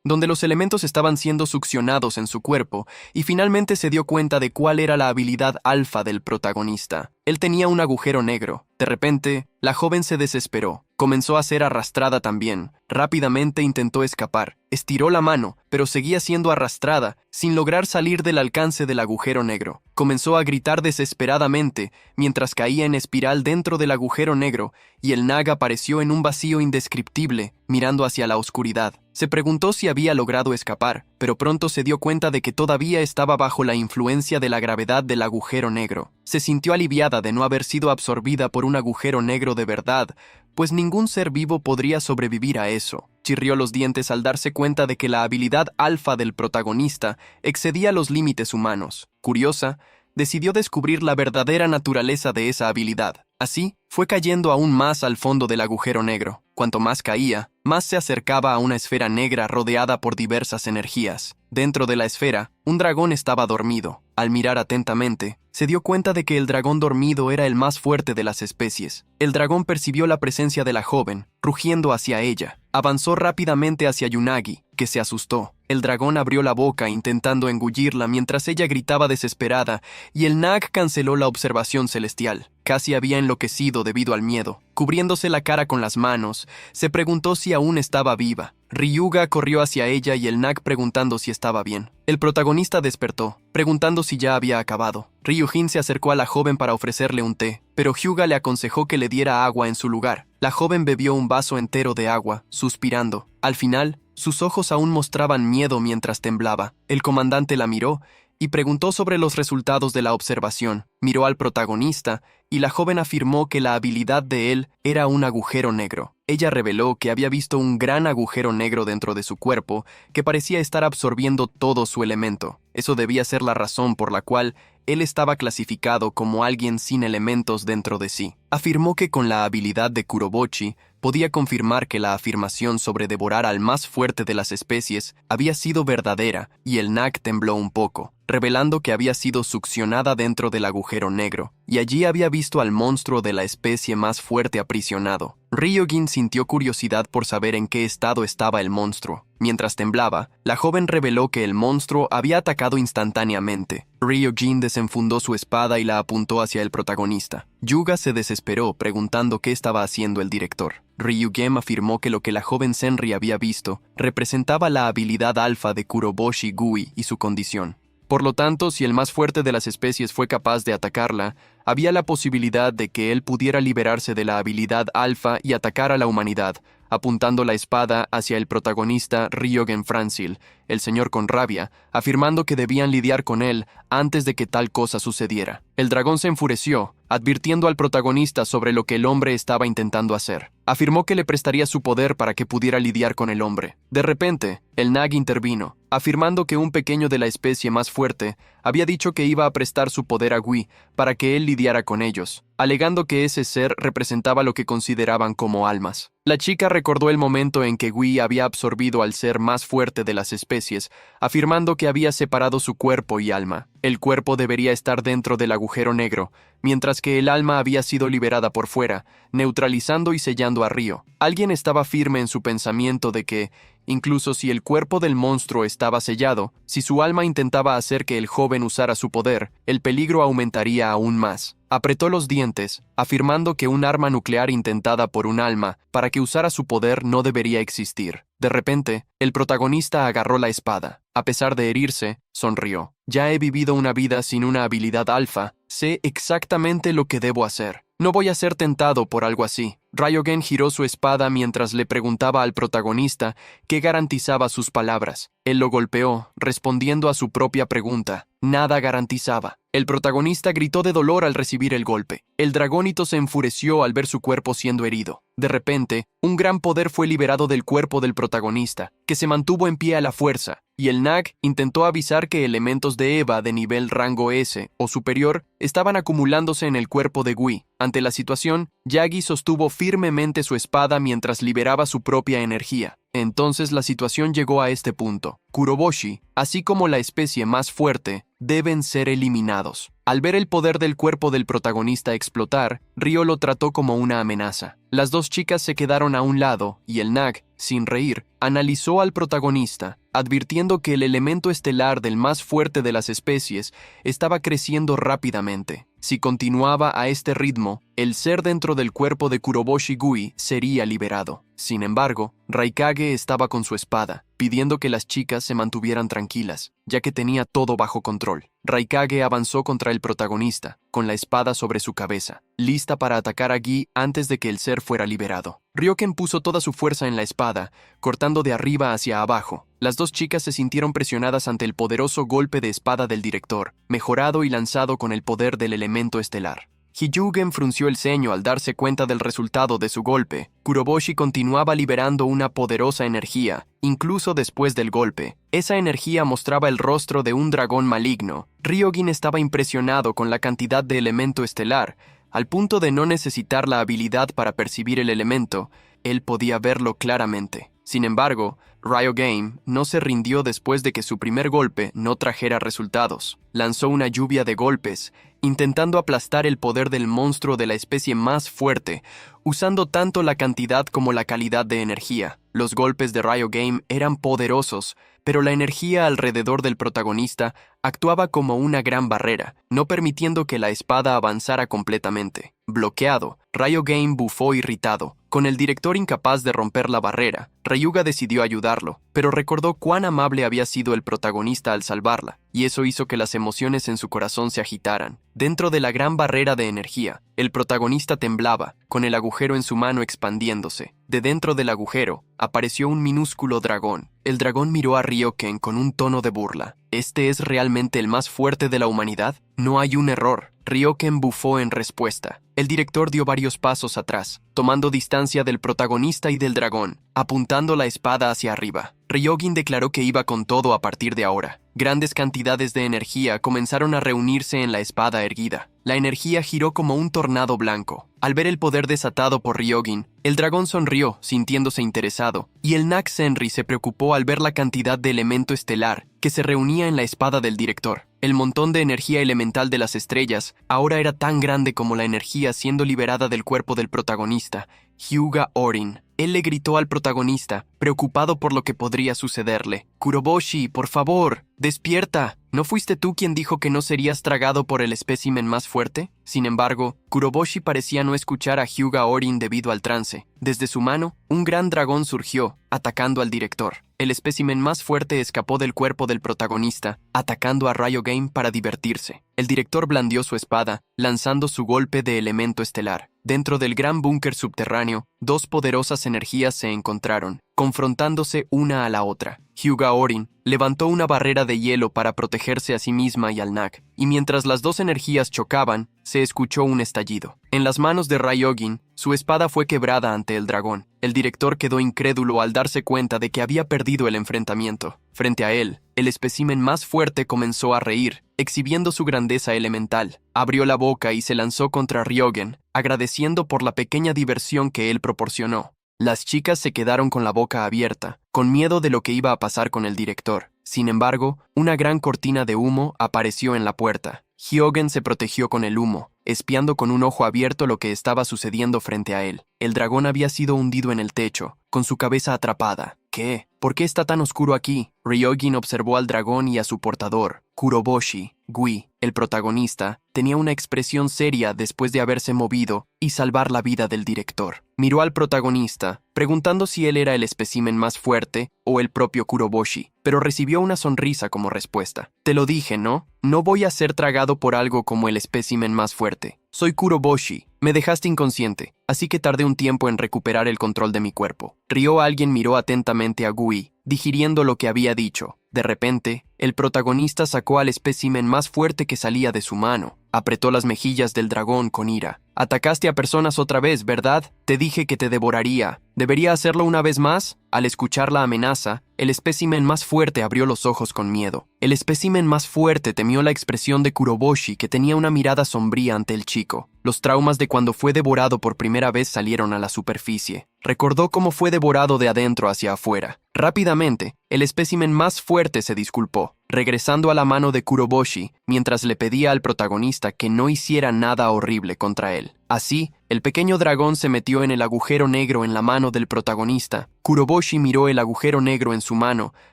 donde los elementos estaban siendo succionados en su cuerpo, y finalmente se dio cuenta de cuál era la habilidad alfa del protagonista. Él tenía un agujero negro. De repente, la joven se desesperó. Comenzó a ser arrastrada también. Rápidamente intentó escapar. Estiró la mano, pero seguía siendo arrastrada, sin lograr salir del alcance del agujero negro. Comenzó a gritar desesperadamente, mientras caía en espiral dentro del agujero negro, y el Nag apareció en un vacío indescriptible, mirando hacia la oscuridad. Se preguntó si había logrado escapar, pero pronto se dio cuenta de que todavía estaba bajo la influencia de la gravedad del agujero negro. Se sintió aliviada de no haber sido absorbida por un agujero negro de verdad, pues ningún ser vivo podría sobrevivir a eso. Chirrió los dientes al darse cuenta de que la habilidad alfa del protagonista excedía los límites humanos. Curiosa, decidió descubrir la verdadera naturaleza de esa habilidad. Así, fue cayendo aún más al fondo del agujero negro. Cuanto más caía, más se acercaba a una esfera negra rodeada por diversas energías. Dentro de la esfera, un dragón estaba dormido. Al mirar atentamente, se dio cuenta de que el dragón dormido era el más fuerte de las especies. El dragón percibió la presencia de la joven, rugiendo hacia ella. Avanzó rápidamente hacia Yunagi, que se asustó. El dragón abrió la boca intentando engullirla mientras ella gritaba desesperada, y el Nag canceló la observación celestial. Casi había enloquecido debido al miedo. Cubriéndose la cara con las manos, se preguntó si aún estaba viva. Ryuga corrió hacia ella y el Nag preguntando si estaba bien. El protagonista despertó, preguntando si ya había acabado. Ryujin se acercó a la joven para ofrecerle un té, pero Hyuga le aconsejó que le diera agua en su lugar. La joven bebió un vaso entero de agua, suspirando. Al final, sus ojos aún mostraban miedo mientras temblaba. El comandante la miró y preguntó sobre los resultados de la observación. Miró al protagonista y la joven afirmó que la habilidad de él era un agujero negro. Ella reveló que había visto un gran agujero negro dentro de su cuerpo que parecía estar absorbiendo todo su elemento. Eso debía ser la razón por la cual él estaba clasificado como alguien sin elementos dentro de sí. Afirmó que con la habilidad de Kurobochi podía confirmar que la afirmación sobre devorar al más fuerte de las especies había sido verdadera, y el Nag tembló un poco, revelando que había sido succionada dentro del agujero negro, y allí había visto al monstruo de la especie más fuerte aprisionado. Ryujin sintió curiosidad por saber en qué estado estaba el monstruo. Mientras temblaba, la joven reveló que el monstruo había atacado instantáneamente. Ryujin desenfundó su espada y la apuntó hacia el protagonista. Yuga se desesperó, preguntando qué estaba haciendo el director. Ryugem afirmó que lo que la joven Senri había visto representaba la habilidad alfa de Kuroboshi Gui y su condición. Por lo tanto, si el más fuerte de las especies fue capaz de atacarla, había la posibilidad de que él pudiera liberarse de la habilidad alfa y atacar a la humanidad, apuntando la espada hacia el protagonista Ryogen Franzil, el señor con rabia, afirmando que debían lidiar con él antes de que tal cosa sucediera. El dragón se enfureció, advirtiendo al protagonista sobre lo que el hombre estaba intentando hacer. Afirmó que le prestaría su poder para que pudiera lidiar con el hombre. De repente, el Nag intervino, afirmando que un pequeño de la especie más fuerte había dicho que iba a prestar su poder a Gui para que él lidiara con ellos, alegando que ese ser representaba lo que consideraban como almas. La chica recordó el momento en que Gui había absorbido al ser más fuerte de las especies, afirmando que había separado su cuerpo y alma. El cuerpo debería estar dentro del agujero negro, mientras que el alma había sido liberada por fuera, neutralizando y sellando a Ryo. Alguien estaba firme en su pensamiento de que, incluso si el cuerpo del monstruo estaba sellado, si su alma intentaba hacer que el joven usara su poder, el peligro aumentaría aún más. Apretó los dientes, afirmando que un arma nuclear intentada por un alma para que usara su poder no debería existir. De repente, el protagonista agarró la espada. A pesar de herirse, sonrió. Ya he vivido una vida sin una habilidad alfa. Sé exactamente lo que debo hacer. No voy a ser tentado por algo así. Ryogen giró su espada mientras le preguntaba al protagonista qué garantizaba sus palabras. Él lo golpeó, respondiendo a su propia pregunta. Nada garantizaba. El protagonista gritó de dolor al recibir el golpe. El dragónito se enfureció al ver su cuerpo siendo herido. De repente, un gran poder fue liberado del cuerpo del protagonista, que se mantuvo en pie a la fuerza, y el Nag intentó avisar que elementos de Eva de nivel rango S o superior estaban acumulándose en el cuerpo de Gui. Ante la situación, Yagi sostuvo firmemente su espada mientras liberaba su propia energía. Entonces la situación llegó a este punto. Kuroboshi, así como la especie más fuerte, deben ser eliminados. Al ver el poder del cuerpo del protagonista explotar, Ryo lo trató como una amenaza. Las dos chicas se quedaron a un lado y el Nag, sin reír, analizó al protagonista, advirtiendo que el elemento estelar del más fuerte de las especies estaba creciendo rápidamente. Si continuaba a este ritmo, el ser dentro del cuerpo de Kuroboshi Gui sería liberado. Sin embargo, Raikage estaba con su espada, pidiendo que las chicas se mantuvieran tranquilas, ya que tenía todo bajo control. Raikage avanzó contra el protagonista, con la espada sobre su cabeza, lista para atacar a Gui antes de que el ser fuera liberado. Ryoken puso toda su fuerza en la espada, cortando de arriba hacia abajo. Las dos chicas se sintieron presionadas ante el poderoso golpe de espada del director, mejorado y lanzado con el poder del elemento estelar. Hyugen frunció el ceño al darse cuenta del resultado de su golpe. Kuroboshi continuaba liberando una poderosa energía, incluso después del golpe. Esa energía mostraba el rostro de un dragón maligno. Ryogin estaba impresionado con la cantidad de elemento estelar, al punto de no necesitar la habilidad para percibir el elemento. Él podía verlo claramente. Sin embargo, Ryogame no se rindió después de que su primer golpe no trajera resultados. Lanzó una lluvia de golpes, intentando aplastar el poder del monstruo de la especie más fuerte, usando tanto la cantidad como la calidad de energía. Los golpes de Ryogame eran poderosos, pero la energía alrededor del protagonista actuaba como una gran barrera, no permitiendo que la espada avanzara completamente. Bloqueado, Ryogame bufó irritado. Con el director incapaz de romper la barrera, Ryuga decidió ayudarlo, pero recordó cuán amable había sido el protagonista al salvarla, y eso hizo que las emociones en su corazón se agitaran. Dentro de la gran barrera de energía, el protagonista temblaba, con el agujero en su mano expandiéndose. De dentro del agujero, apareció un minúsculo dragón. El dragón miró a Ryoken con un tono de burla. ¿Este es realmente el más fuerte de la humanidad? No hay un error. Ryoken bufó en respuesta. El director dio varios pasos atrás, tomando distancia del protagonista y del dragón, apuntando la espada hacia arriba. Ryogin declaró que iba con todo a partir de ahora. Grandes cantidades de energía comenzaron a reunirse en la espada erguida. La energía giró como un tornado blanco. Al ver el poder desatado por Ryogin, el dragón sonrió, sintiéndose interesado, y el Nag Senri se preocupó al ver la cantidad de elemento estelar que se reunía en la espada del director. El montón de energía elemental de las estrellas ahora era tan grande como la energía siendo liberada del cuerpo del protagonista, Hyuga Orin. Él le gritó al protagonista, preocupado por lo que podría sucederle. «Kuroboshi, por favor, despierta. ¿No fuiste tú quien dijo que no serías tragado por el espécimen más fuerte?» Sin embargo, Kuroboshi parecía no escuchar a Hyuga Orin debido al trance. Desde su mano, un gran dragón surgió, atacando al director. El espécimen más fuerte escapó del cuerpo del protagonista, atacando a Ryogame para divertirse. El director blandió su espada, lanzando su golpe de elemento estelar. Dentro del gran búnker subterráneo, dos poderosas energías se encontraron. confrontándose una a la otra. Hyuga Orin levantó una barrera de hielo para protegerse a sí misma y al Nag, y mientras las dos energías chocaban, se escuchó un estallido. En las manos de Ryojin, su espada fue quebrada ante el dragón. El director quedó incrédulo al darse cuenta de que había perdido el enfrentamiento. Frente a él, el espécimen más fuerte comenzó a reír, exhibiendo su grandeza elemental. Abrió la boca y se lanzó contra Ryojin, agradeciendo por la pequeña diversión que él proporcionó. Las chicas se quedaron con la boca abierta, con miedo de lo que iba a pasar con el director. Sin embargo, una gran cortina de humo apareció en la puerta. Hyojin se protegió con el humo, espiando con un ojo abierto lo que estaba sucediendo frente a él. El dragón había sido hundido en el techo, con su cabeza atrapada. ¿Qué? ¿Por qué está tan oscuro aquí? Ryojin observó al dragón y a su portador, Kuroboshi. Gui, el protagonista, tenía una expresión seria después de haberse movido y salvar la vida del director. Miró al protagonista, preguntando si él era el espécimen más fuerte o el propio Kuroboshi, pero recibió una sonrisa como respuesta. Te lo dije, ¿no? No voy a ser tragado por algo como el espécimen más fuerte. Soy Kuroboshi. Me dejaste inconsciente, así que tardé un tiempo en recuperar el control de mi cuerpo. Alguien miró atentamente a Gui, digiriendo lo que había dicho. De repente, el protagonista sacó al espécimen más fuerte que salía de su mano. Apretó las mejillas del dragón con ira. Atacaste a personas otra vez, ¿verdad? Te dije que te devoraría. ¿Debería hacerlo una vez más? Al escuchar la amenaza, el espécimen más fuerte abrió los ojos con miedo. El espécimen más fuerte temió la expresión de Kuroboshi, que tenía una mirada sombría ante el chico. Los traumas de cuando fue devorado por primera vez salieron a la superficie. Recordó cómo fue devorado de adentro hacia afuera. Rápidamente, el espécimen más fuerte se disculpó, regresando a la mano de Kuroboshi mientras le pedía al protagonista que no hiciera nada horrible contra él. Así, el pequeño dragón se metió en el agujero negro en la mano del protagonista. Kuroboshi miró el agujero negro en su mano,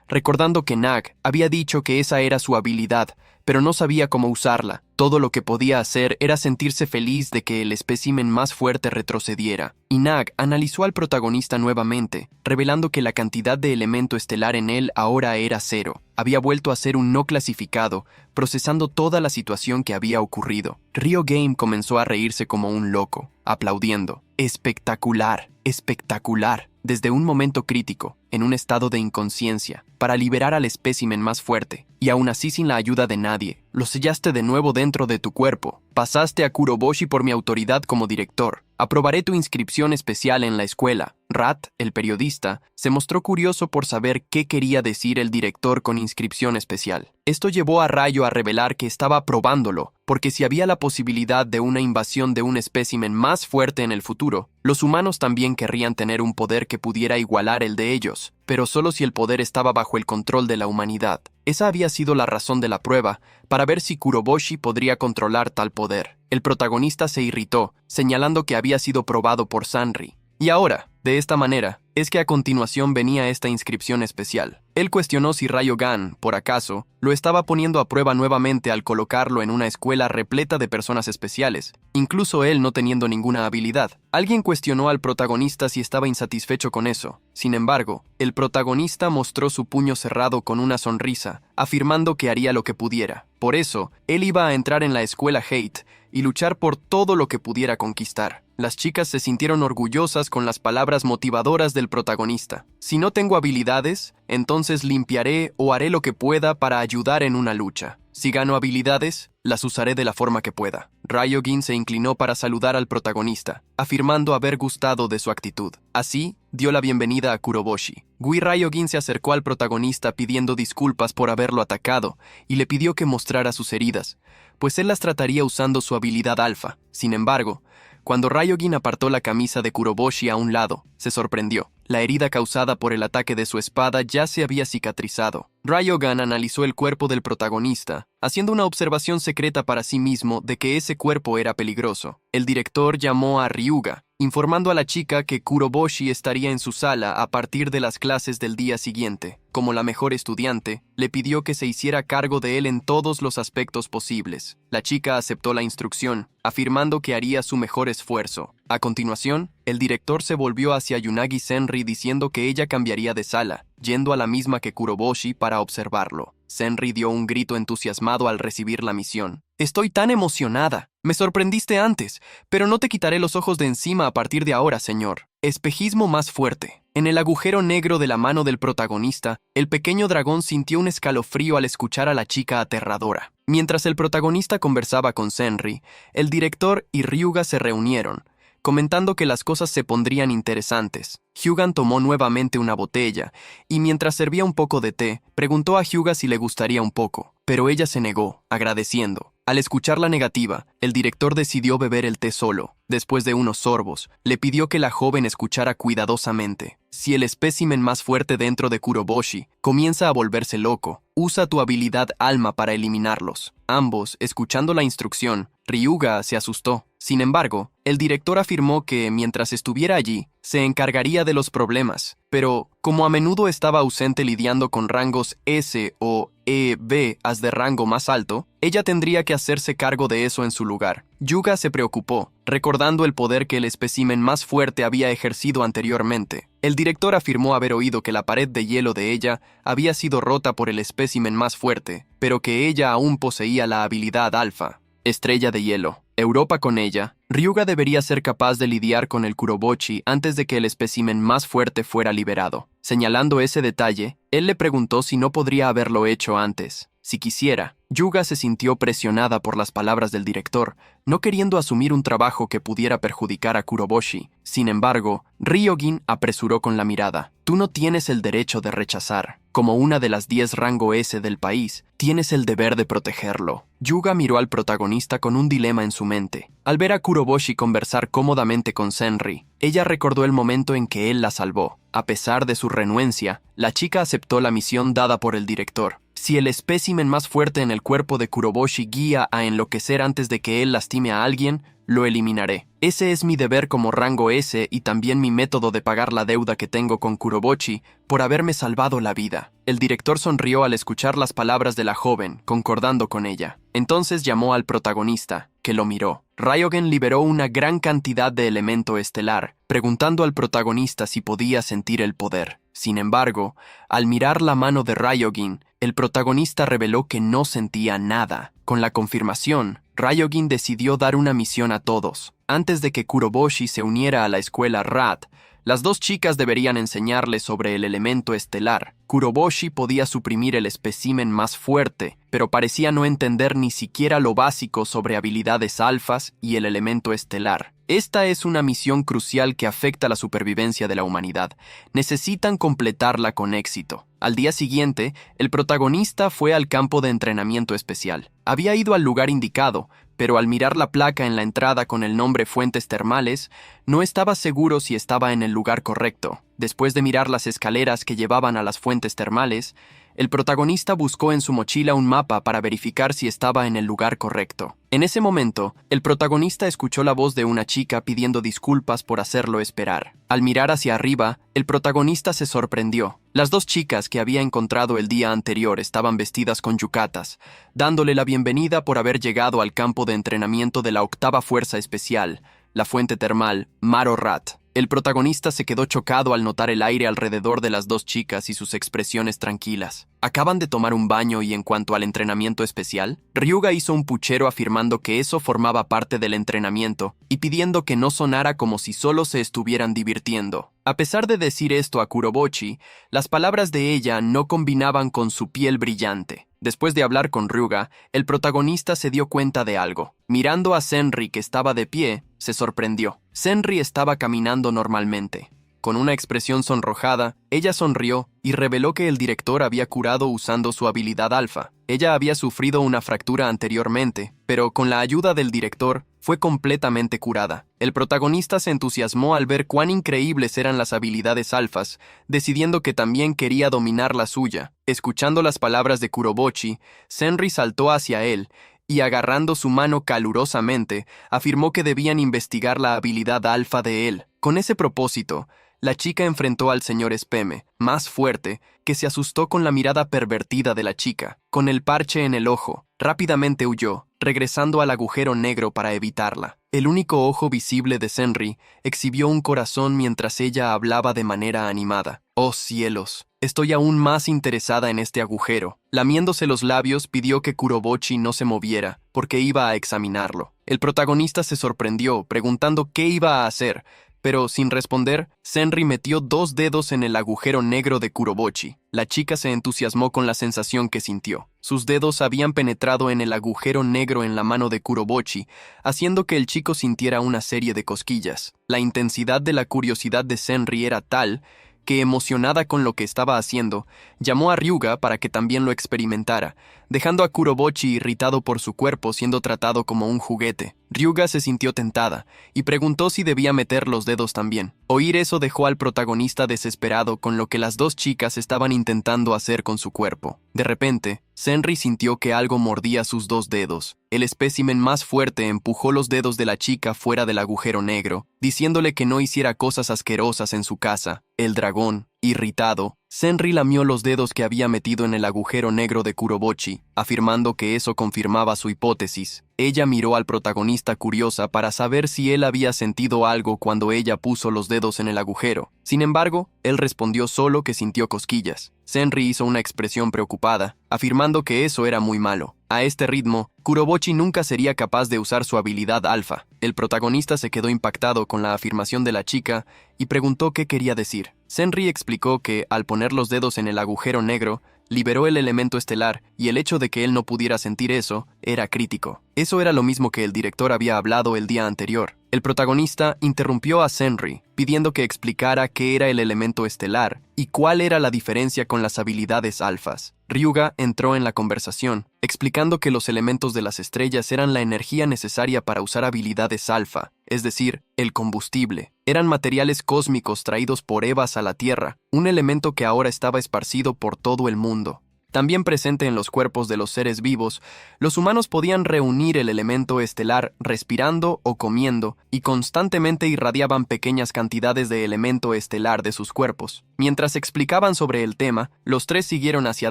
recordando que Nag había dicho que esa era su habilidad, pero no sabía cómo usarla. Todo lo que podía hacer era sentirse feliz de que el espécimen más fuerte retrocediera. Y Nag analizó al protagonista nuevamente, revelando que la cantidad de elemento estelar en él ahora era 0. Había vuelto a ser un no clasificado, procesando toda la situación que había ocurrido. Ryojin comenzó a reírse como un loco, aplaudiendo. ¡Espectacular! ¡Espectacular! Desde un momento crítico, en un estado de inconsciencia, para liberar al espécimen más fuerte, y aún así sin la ayuda de nadie, lo sellaste de nuevo dentro de tu cuerpo. Pasaste a Kuroboshi por mi autoridad como director. Aprobaré tu inscripción especial en la escuela. Rat, el periodista, se mostró curioso por saber qué quería decir el director con inscripción especial. Esto llevó a Rayo a revelar que estaba aprobándolo, porque si había la posibilidad de una invasión de un espécimen más fuerte en el futuro, los humanos también querrían tener un poder que pudiera igualar el de ellos, pero solo si el poder estaba bajo el control de la humanidad. Esa había sido la razón de la prueba, para ver si Kuroboshi podría controlar tal poder. El protagonista se irritó, señalando que había sido probado por Sanri. Y ahora, de esta manera, es que a continuación venía esta inscripción especial. Él cuestionó si Ryojin, por acaso, lo estaba poniendo a prueba nuevamente al colocarlo en una escuela repleta de personas especiales, incluso él no teniendo ninguna habilidad. Alguien cuestionó al protagonista si estaba insatisfecho con eso. Sin embargo, el protagonista mostró su puño cerrado con una sonrisa, afirmando que haría lo que pudiera. Por eso, él iba a entrar en la escuela Hate y luchar por todo lo que pudiera conquistar. Las chicas se sintieron orgullosas con las palabras motivadoras del protagonista. Si no tengo habilidades, entonces limpiaré o haré lo que pueda para ayudar en una lucha. Si gano habilidades, las usaré de la forma que pueda. Ryojin se inclinó para saludar al protagonista, afirmando haber gustado de su actitud. Así, dio la bienvenida a Kuroboshi. Ryojin se acercó al protagonista pidiendo disculpas por haberlo atacado y le pidió que mostrara sus heridas, pues él las trataría usando su habilidad alfa. Sin embargo, cuando Ryojin apartó la camisa de Kuroboshi a un lado, se sorprendió. La herida causada por el ataque de su espada ya se había cicatrizado. Ryojin analizó el cuerpo del protagonista, haciendo una observación secreta para sí mismo de que ese cuerpo era peligroso. El director llamó a Ryuga, informando a la chica que Kuroboshi estaría en su sala a partir de las clases del día siguiente. Como la mejor estudiante, le pidió que se hiciera cargo de él en todos los aspectos posibles. La chica aceptó la instrucción, afirmando que haría su mejor esfuerzo. A continuación, el director se volvió hacia Yunagi Senri diciendo que ella cambiaría de sala, yendo a la misma que Kuroboshi para observarlo. Senri dio un grito entusiasmado al recibir la misión. «Estoy tan emocionada. Me sorprendiste antes, pero no te quitaré los ojos de encima a partir de ahora, señor. Espejismo más fuerte. En el agujero negro de la mano del protagonista, el pequeño dragón sintió un escalofrío al escuchar a la chica aterradora. Mientras el protagonista conversaba con Senri, el director y Ryuga se reunieron, comentando que las cosas se pondrían interesantes. Hyugan tomó nuevamente una botella, y mientras servía un poco de té, preguntó a Hyuga si le gustaría un poco, pero ella se negó, agradeciendo. Al escuchar la negativa, el director decidió beber el té solo. Después de unos sorbos, le pidió que la joven escuchara cuidadosamente. Si el espécimen más fuerte dentro de Kuroboshi comienza a volverse loco, usa tu habilidad alma para eliminarlos. Ambos, escuchando la instrucción, Ryuga se asustó. Sin embargo, el director afirmó que, mientras estuviera allí, se encargaría de los problemas, pero, como a menudo estaba ausente lidiando con rangos S o EB as de rango más alto, ella tendría que hacerse cargo de eso en su lugar. Hyuga se preocupó, recordando el poder que el espécimen más fuerte había ejercido anteriormente. El director afirmó haber oído que la pared de hielo de ella había sido rota por el espécimen más fuerte, pero que ella aún poseía la habilidad alfa. Estrella de hielo. Europa con ella. Ryuga debería ser capaz de lidiar con el Kuroboshi antes de que el espécimen más fuerte fuera liberado. Señalando ese detalle, él le preguntó si no podría haberlo hecho antes. Si quisiera. Hyuga se sintió presionada por las palabras del director, no queriendo asumir un trabajo que pudiera perjudicar a Kuroboshi. Sin embargo, Ryogin apresuró con la mirada. Tú no tienes el derecho de rechazar. Como una de las 10 rango S del país, tienes el deber de protegerlo. Hyuga miró al protagonista con un dilema en su mente. Al ver a Kuroboshi conversar cómodamente con Senri, ella recordó el momento en que él la salvó. A pesar de su renuencia, la chica aceptó la misión dada por el director. Si el espécimen más fuerte en el cuerpo de Kuroboshi guía a enloquecer antes de que él lastime a alguien, lo eliminaré. Ese es mi deber como rango S y también mi método de pagar la deuda que tengo con Kuroboshi por haberme salvado la vida. El director sonrió al escuchar las palabras de la joven, concordando con ella. Entonces llamó al protagonista, que lo miró. Ryogen liberó una gran cantidad de elemento estelar, preguntando al protagonista si podía sentir el poder. Sin embargo, al mirar la mano de Ryogen, el protagonista reveló que no sentía nada. Con la confirmación, Ryogen decidió dar una misión a todos. Antes de que Kuroboshi se uniera a la escuela RAT, las dos chicas deberían enseñarle sobre el elemento estelar. Kuroboshi podía suprimir el espécimen más fuerte, pero parecía no entender ni siquiera lo básico sobre habilidades alfas y el elemento estelar. Esta es una misión crucial que afecta la supervivencia de la humanidad. Necesitan completarla con éxito. Al día siguiente, el protagonista fue al campo de entrenamiento especial. Había ido al lugar indicado, pero al mirar la placa en la entrada con el nombre Fuentes Termales, no estaba seguro si estaba en el lugar correcto. Después de mirar las escaleras que llevaban a las fuentes termales, el protagonista buscó en su mochila un mapa para verificar si estaba en el lugar correcto. En ese momento, el protagonista escuchó la voz de una chica pidiendo disculpas por hacerlo esperar. Al mirar hacia arriba, el protagonista se sorprendió. Las dos chicas que había encontrado el día anterior estaban vestidas con yucatas, dándole la bienvenida por haber llegado al campo de entrenamiento de la 8ª Fuerza Especial, la fuente termal Maro Rat. El protagonista se quedó chocado al notar el aire alrededor de las dos chicas y sus expresiones tranquilas. Acaban de tomar un baño y en cuanto al entrenamiento especial, Ryuga hizo un puchero afirmando que eso formaba parte del entrenamiento y pidiendo que no sonara como si solo se estuvieran divirtiendo. A pesar de decir esto a Kuroboshi, las palabras de ella no combinaban con su piel brillante. Después de hablar con Ryuga, el protagonista se dio cuenta de algo. Mirando a Senri que estaba de pie, se sorprendió. Senri estaba caminando normalmente. Con una expresión sonrojada, ella sonrió y reveló que el director había curado usando su habilidad alfa. Ella había sufrido una fractura anteriormente, pero con la ayuda del director, fue completamente curada. El protagonista se entusiasmó al ver cuán increíbles eran las habilidades alfas, decidiendo que también quería dominar la suya. Escuchando las palabras de Kuroboshi, Senri saltó hacia él y, agarrando su mano calurosamente, afirmó que debían investigar la habilidad alfa de él. Con ese propósito, la chica enfrentó al señor Speme, más fuerte, que se asustó con la mirada pervertida de la chica. Con el parche en el ojo, rápidamente huyó, regresando al agujero negro para evitarla. El único ojo visible de Senri exhibió un corazón mientras ella hablaba de manera animada. ¡Oh cielos! Estoy aún más interesada en este agujero. Lamiéndose los labios, pidió que Kuroboshi no se moviera, porque iba a examinarlo. El protagonista se sorprendió, preguntando qué iba a hacer, pero sin responder, Senri metió 2 dedos en el agujero negro de Kurobochi. La chica se entusiasmó con la sensación que sintió. Sus dedos habían penetrado en el agujero negro en la mano de Kurobochi, haciendo que el chico sintiera una serie de cosquillas. La intensidad de la curiosidad de Senri era tal que, emocionada con lo que estaba haciendo, llamó a Ryuga para que también lo experimentara, dejando a Kurobochi irritado por su cuerpo siendo tratado como un juguete. Ryuga se sintió tentada y preguntó si debía meter los dedos también. Oír eso dejó al protagonista desesperado con lo que las 2 chicas estaban intentando hacer con su cuerpo. De repente, Senri sintió que algo mordía sus 2 dedos. El espécimen más fuerte empujó los dedos de la chica fuera del agujero negro, diciéndole que no hiciera cosas asquerosas en su casa. El dragón, irritado, Senri lamió los dedos que había metido en el agujero negro de Kurobochi, afirmando que eso confirmaba su hipótesis. Ella miró al protagonista curiosa para saber si él había sentido algo cuando ella puso los dedos en el agujero. Sin embargo, él respondió solo que sintió cosquillas. Senri hizo una expresión preocupada, afirmando que eso era muy malo. A este ritmo, Kurobochi nunca sería capaz de usar su habilidad alfa. El protagonista se quedó impactado con la afirmación de la chica y preguntó qué quería decir. Senri explicó que, al poner los dedos en el agujero negro, liberó el elemento estelar y el hecho de que él no pudiera sentir eso era crítico. Eso era lo mismo que el director había hablado el día anterior. El protagonista interrumpió a Senri, pidiendo que explicara qué era el elemento estelar y cuál era la diferencia con las habilidades alfas. Ryuga entró en la conversación, explicando que los elementos de las estrellas eran la energía necesaria para usar habilidades alfa, es decir, el combustible. Eran materiales cósmicos traídos por Evas a la Tierra, un elemento que ahora estaba esparcido por todo el mundo. También presente en los cuerpos de los seres vivos, los humanos podían reunir el elemento estelar respirando o comiendo y constantemente irradiaban pequeñas cantidades de elemento estelar de sus cuerpos. Mientras explicaban sobre el tema, los 3 siguieron hacia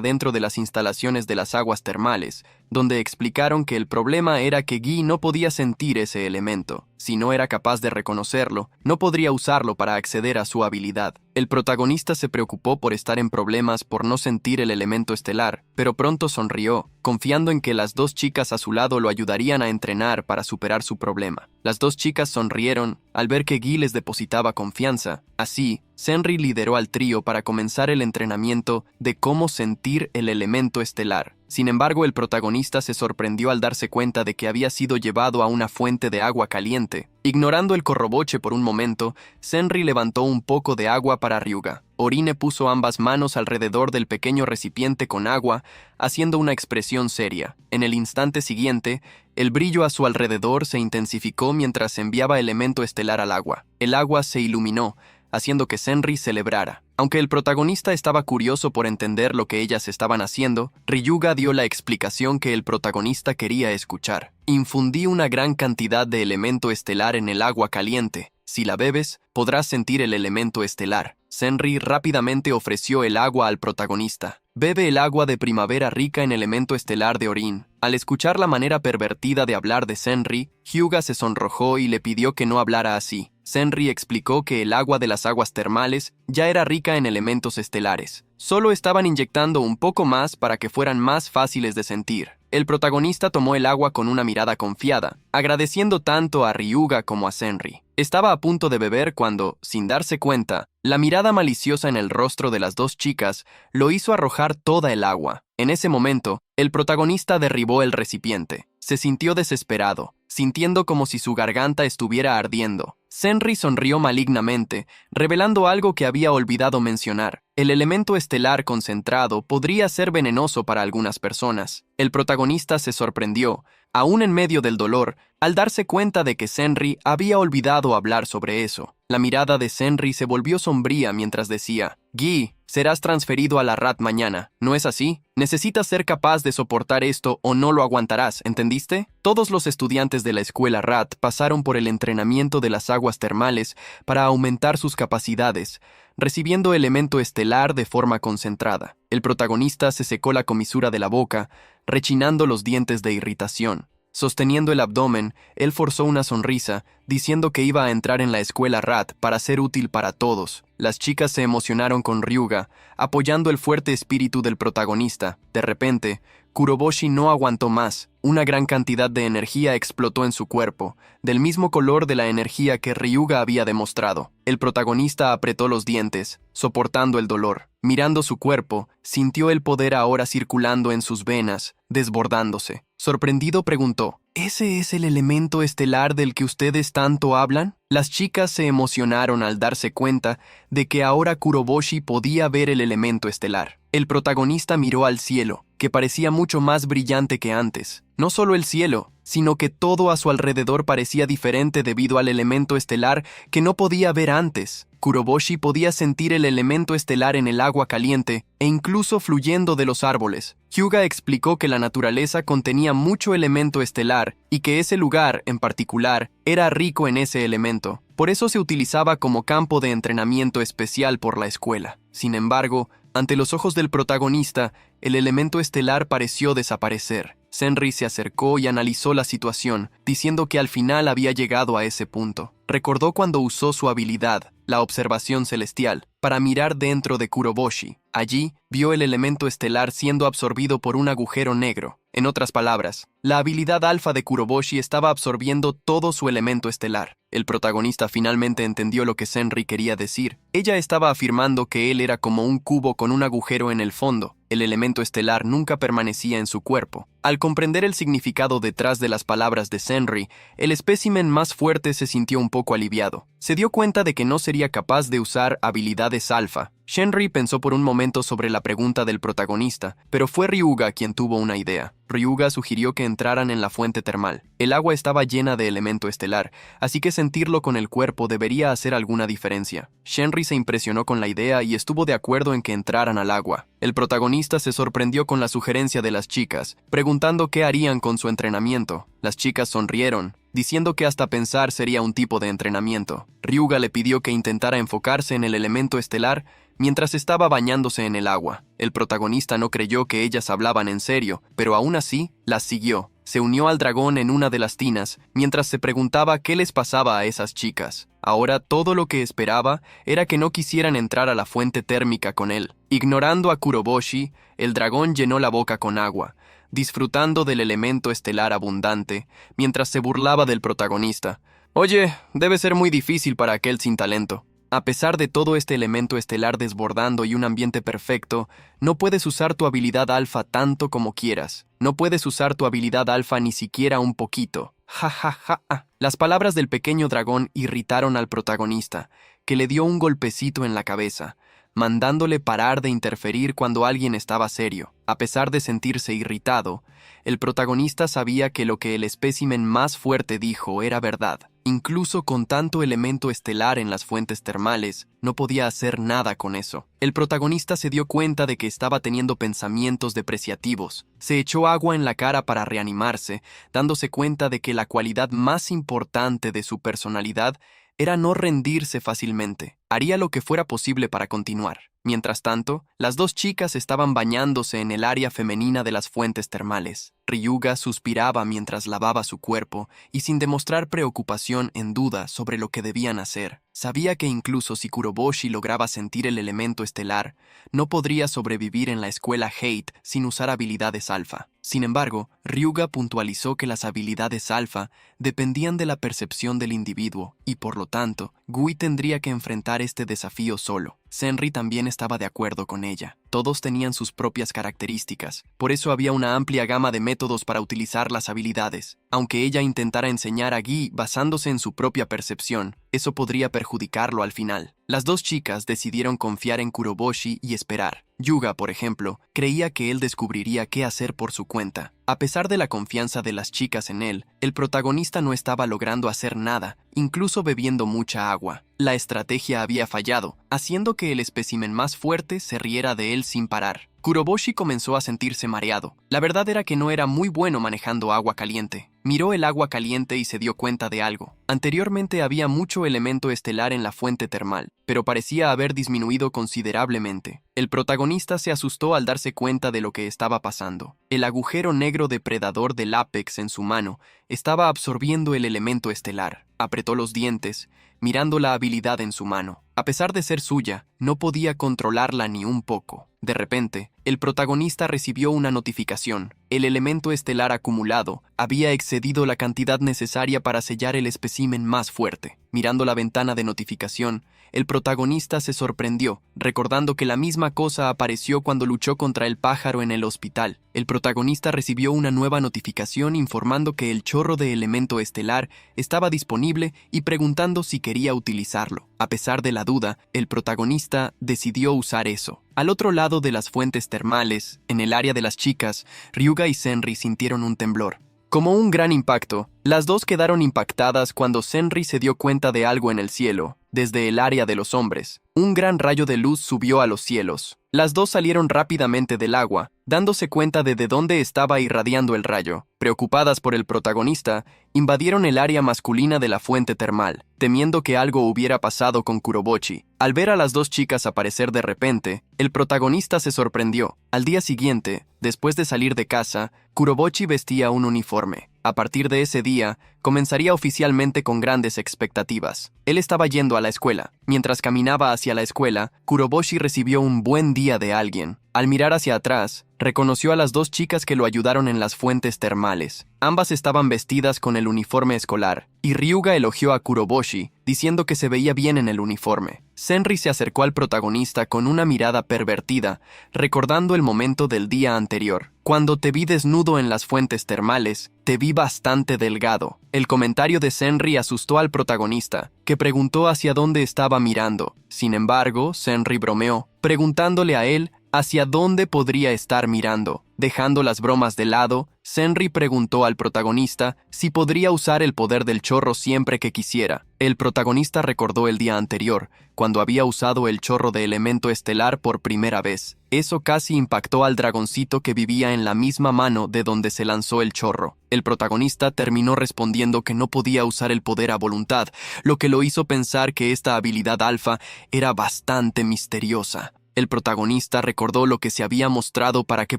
dentro de las instalaciones de las aguas termales, donde explicaron que el problema era que Guy no podía sentir ese elemento. Si no era capaz de reconocerlo, no podría usarlo para acceder a su habilidad. El protagonista se preocupó por estar en problemas por no sentir el elemento estelar, pero pronto sonrió, confiando en que las 2 chicas a su lado lo ayudarían a entrenar para superar su problema. Las 2 chicas sonrieron al ver que Guy les depositaba confianza. Así, Senri lideró al trío para comenzar el entrenamiento de cómo sentir el elemento estelar. Sin embargo, el protagonista se sorprendió al darse cuenta de que había sido llevado a una fuente de agua caliente. Ignorando el corroboche por un momento, Senri levantó un poco de agua para Ryuga. Orine puso ambas manos alrededor del pequeño recipiente con agua, haciendo una expresión seria. En el instante siguiente, el brillo a su alrededor se intensificó mientras enviaba elemento estelar al agua. El agua se iluminó, haciendo que Senri celebrara. Aunque el protagonista estaba curioso por entender lo que ellas estaban haciendo, Ryuga dio la explicación que el protagonista quería escuchar. Infundí una gran cantidad de elemento estelar en el agua caliente. Si la bebes, podrás sentir el elemento estelar. Senri rápidamente ofreció el agua al protagonista. Bebe el agua de primavera rica en elemento estelar de Orin. Al escuchar la manera pervertida de hablar de Senri, Hyuga se sonrojó y le pidió que no hablara así. Senri explicó que el agua de las aguas termales ya era rica en elementos estelares. Solo estaban inyectando un poco más para que fueran más fáciles de sentir. El protagonista tomó el agua con una mirada confiada, agradeciendo tanto a Ryuga como a Senri. Estaba a punto de beber cuando, sin darse cuenta, la mirada maliciosa en el rostro de las 2 chicas lo hizo arrojar toda el agua. En ese momento, el protagonista derribó el recipiente. Se sintió desesperado, sintiendo como si su garganta estuviera ardiendo. Senri sonrió malignamente, revelando algo que había olvidado mencionar. El elemento estelar concentrado podría ser venenoso para algunas personas. El protagonista se sorprendió, aún en medio del dolor, al darse cuenta de que Senri había olvidado hablar sobre eso. La mirada de Senri se volvió sombría mientras decía: «Guy, serás transferido a la RAT mañana, ¿no es así? Necesitas ser capaz de soportar esto o no lo aguantarás, ¿entendiste?» Todos los estudiantes de la escuela RAT pasaron por el entrenamiento de las aguas termales para aumentar sus capacidades, recibiendo elemento estelar de forma concentrada. El protagonista se secó la comisura de la boca, rechinando los dientes de irritación. Sosteniendo el abdomen, él forzó una sonrisa, diciendo que iba a entrar en la escuela RAT para ser útil para todos. Las chicas se emocionaron con Ryuga, apoyando el fuerte espíritu del protagonista. De repente, Kuroboshi no aguantó más. Una gran cantidad de energía explotó en su cuerpo, del mismo color de la energía que Ryuga había demostrado. El protagonista apretó los dientes, soportando el dolor. Mirando su cuerpo, sintió el poder ahora circulando en sus venas, desbordándose. Sorprendido preguntó, ¿ese es el elemento estelar del que ustedes tanto hablan? Las chicas se emocionaron al darse cuenta de que ahora Kuroboshi podía ver el elemento estelar. El protagonista miró al cielo, que parecía mucho más brillante que antes. No solo el cielo, sino que todo a su alrededor parecía diferente debido al elemento estelar que no podía ver antes. Kuroboshi podía sentir el elemento estelar en el agua caliente e incluso fluyendo de los árboles. Hyuga explicó que la naturaleza contenía mucho elemento estelar y que ese lugar, en particular, era rico en ese elemento. Por eso se utilizaba como campo de entrenamiento especial por la escuela. Sin embargo, ante los ojos del protagonista, el elemento estelar pareció desaparecer. Senri se acercó y analizó la situación, diciendo que al final había llegado a ese punto. Recordó cuando usó su habilidad, la observación celestial, para mirar dentro de Kuroboshi. Allí, vio el elemento estelar siendo absorbido por un agujero negro. En otras palabras, la habilidad alfa de Kuroboshi estaba absorbiendo todo su elemento estelar. El protagonista finalmente entendió lo que Senri quería decir. Ella estaba afirmando que él era como un cubo con un agujero en el fondo. El elemento estelar nunca permanecía en su cuerpo. Al comprender el significado detrás de las palabras de Senri, el espécimen más fuerte se sintió un poco aliviado. Se dio cuenta de que no sería capaz de usar habilidades alfa. Shenri pensó por un momento sobre la pregunta del protagonista, pero fue Ryuga quien tuvo una idea. Ryuga sugirió que entraran en la fuente termal. El agua estaba llena de elemento estelar, así que sentirlo con el cuerpo debería hacer alguna diferencia. Shenri se impresionó con la idea y estuvo de acuerdo en que entraran al agua. El protagonista se sorprendió con la sugerencia de las chicas, preguntando qué harían con su entrenamiento. Las chicas sonrieron, diciendo que hasta pensar sería un tipo de entrenamiento. Ryuga le pidió que intentara enfocarse en el elemento estelar mientras estaba bañándose en el agua. El protagonista no creyó que ellas hablaban en serio, pero aún así, las siguió. Se unió al dragón en una de las tinas, mientras se preguntaba qué les pasaba a esas chicas. Ahora todo lo que esperaba era que no quisieran entrar a la fuente térmica con él. Ignorando a Kuroboshi, el dragón llenó la boca con agua, disfrutando del elemento estelar abundante, mientras se burlaba del protagonista. Oye, debe ser muy difícil para aquel sin talento. A pesar de todo este elemento estelar desbordando y un ambiente perfecto, no puedes usar tu habilidad alfa tanto como quieras. No puedes usar tu habilidad alfa ni siquiera un poquito. Ja, ja, ja, ja. Las palabras del pequeño dragón irritaron al protagonista, que le dio un golpecito en la cabeza, mandándole parar de interferir cuando alguien estaba serio. A pesar de sentirse irritado, el protagonista sabía que lo que el espécimen más fuerte dijo era verdad. Incluso con tanto elemento estelar en las fuentes termales, no podía hacer nada con eso. El protagonista se dio cuenta de que estaba teniendo pensamientos depreciativos. Se echó agua en la cara para reanimarse, dándose cuenta de que la cualidad más importante de su personalidad era no rendirse fácilmente. Haría lo que fuera posible para continuar. Mientras tanto, las dos chicas estaban bañándose en el área femenina de las fuentes termales. Ryuga suspiraba mientras lavaba su cuerpo y sin demostrar preocupación en duda sobre lo que debían hacer. Sabía que incluso si Kuroboshi lograba sentir el elemento estelar, no podría sobrevivir en la escuela Hate sin usar habilidades alfa. Sin embargo, Ryuga puntualizó que las habilidades alfa dependían de la percepción del individuo y por lo tanto, Gui tendría que enfrentar este desafío solo. Senri también estaba de acuerdo con ella. Todos tenían sus propias características, por eso había una amplia gama de métodos para utilizar las habilidades. Aunque ella intentara enseñar a Guy basándose en su propia percepción, eso podría perjudicarlo al final. Las dos chicas decidieron confiar en Kuroboshi y esperar. Yuga, por ejemplo, creía que él descubriría qué hacer por su cuenta. A pesar de la confianza de las chicas en él, el protagonista no estaba logrando hacer nada, incluso bebiendo mucha agua. La estrategia había fallado, haciendo que el espécimen más fuerte se riera de él sin parar. Kuroboshi comenzó a sentirse mareado. La verdad era que no era muy bueno manejando agua caliente. Miró el agua caliente y se dio cuenta de algo. Anteriormente había mucho elemento estelar en la fuente termal, pero parecía haber disminuido considerablemente. El protagonista se asustó al darse cuenta de lo que estaba pasando. El agujero negro depredador del Apex en su mano estaba absorbiendo el elemento estelar. Apretó los dientes, mirando la habilidad en su mano. A pesar de ser suya, no podía controlarla ni un poco. De repente, el protagonista recibió una notificación. El elemento estelar acumulado había excedido la cantidad necesaria para sellar el espécimen más fuerte. Mirando la ventana de notificación, el protagonista se sorprendió, recordando que la misma cosa apareció cuando luchó contra el pájaro en el hospital. El protagonista recibió una nueva notificación informando que el chorro de elemento estelar estaba disponible y preguntando si quería utilizarlo. A pesar de la duda, el protagonista decidió usar eso. Al otro lado de las fuentes termales, en el área de las chicas, Ryuga y Senri sintieron un temblor. Como un gran impacto, las dos quedaron impactadas cuando Senri se dio cuenta de algo en el cielo, desde el área de los hombres. Un gran rayo de luz subió a los cielos. Las dos salieron rápidamente del agua, dándose cuenta de dónde estaba irradiando el rayo. Preocupadas por el protagonista, invadieron el área masculina de la fuente termal, temiendo que algo hubiera pasado con Kurobochi. Al ver a las dos chicas aparecer de repente, el protagonista se sorprendió. Al día siguiente, después de salir de casa, Kurobochi vestía un uniforme. A partir de ese día, comenzaría oficialmente con grandes expectativas. Él estaba yendo a la escuela. Mientras caminaba hacia la escuela, Kuroboshi recibió un buen día de alguien. Al mirar hacia atrás, reconoció a las dos chicas que lo ayudaron en las fuentes termales. Ambas estaban vestidas con el uniforme escolar, y Ryuga elogió a Kuroboshi, diciendo que se veía bien en el uniforme. Senri se acercó al protagonista con una mirada pervertida, recordando el momento del día anterior. Cuando te vi desnudo en las fuentes termales, te vi bastante delgado. El comentario de Senri asustó al protagonista, que preguntó hacia dónde estaba mirando. Sin embargo, Senri bromeó, preguntándole a él hacia dónde podría estar mirando. Dejando las bromas de lado, Senri preguntó al protagonista si podría usar el poder del chorro siempre que quisiera. El protagonista recordó el día anterior, cuando había usado el chorro de elemento estelar por primera vez. Eso casi impactó al dragoncito que vivía en la misma mano de donde se lanzó el chorro. El protagonista terminó respondiendo que no podía usar el poder a voluntad, lo que lo hizo pensar que esta habilidad alfa era bastante misteriosa. El protagonista recordó lo que se había mostrado para que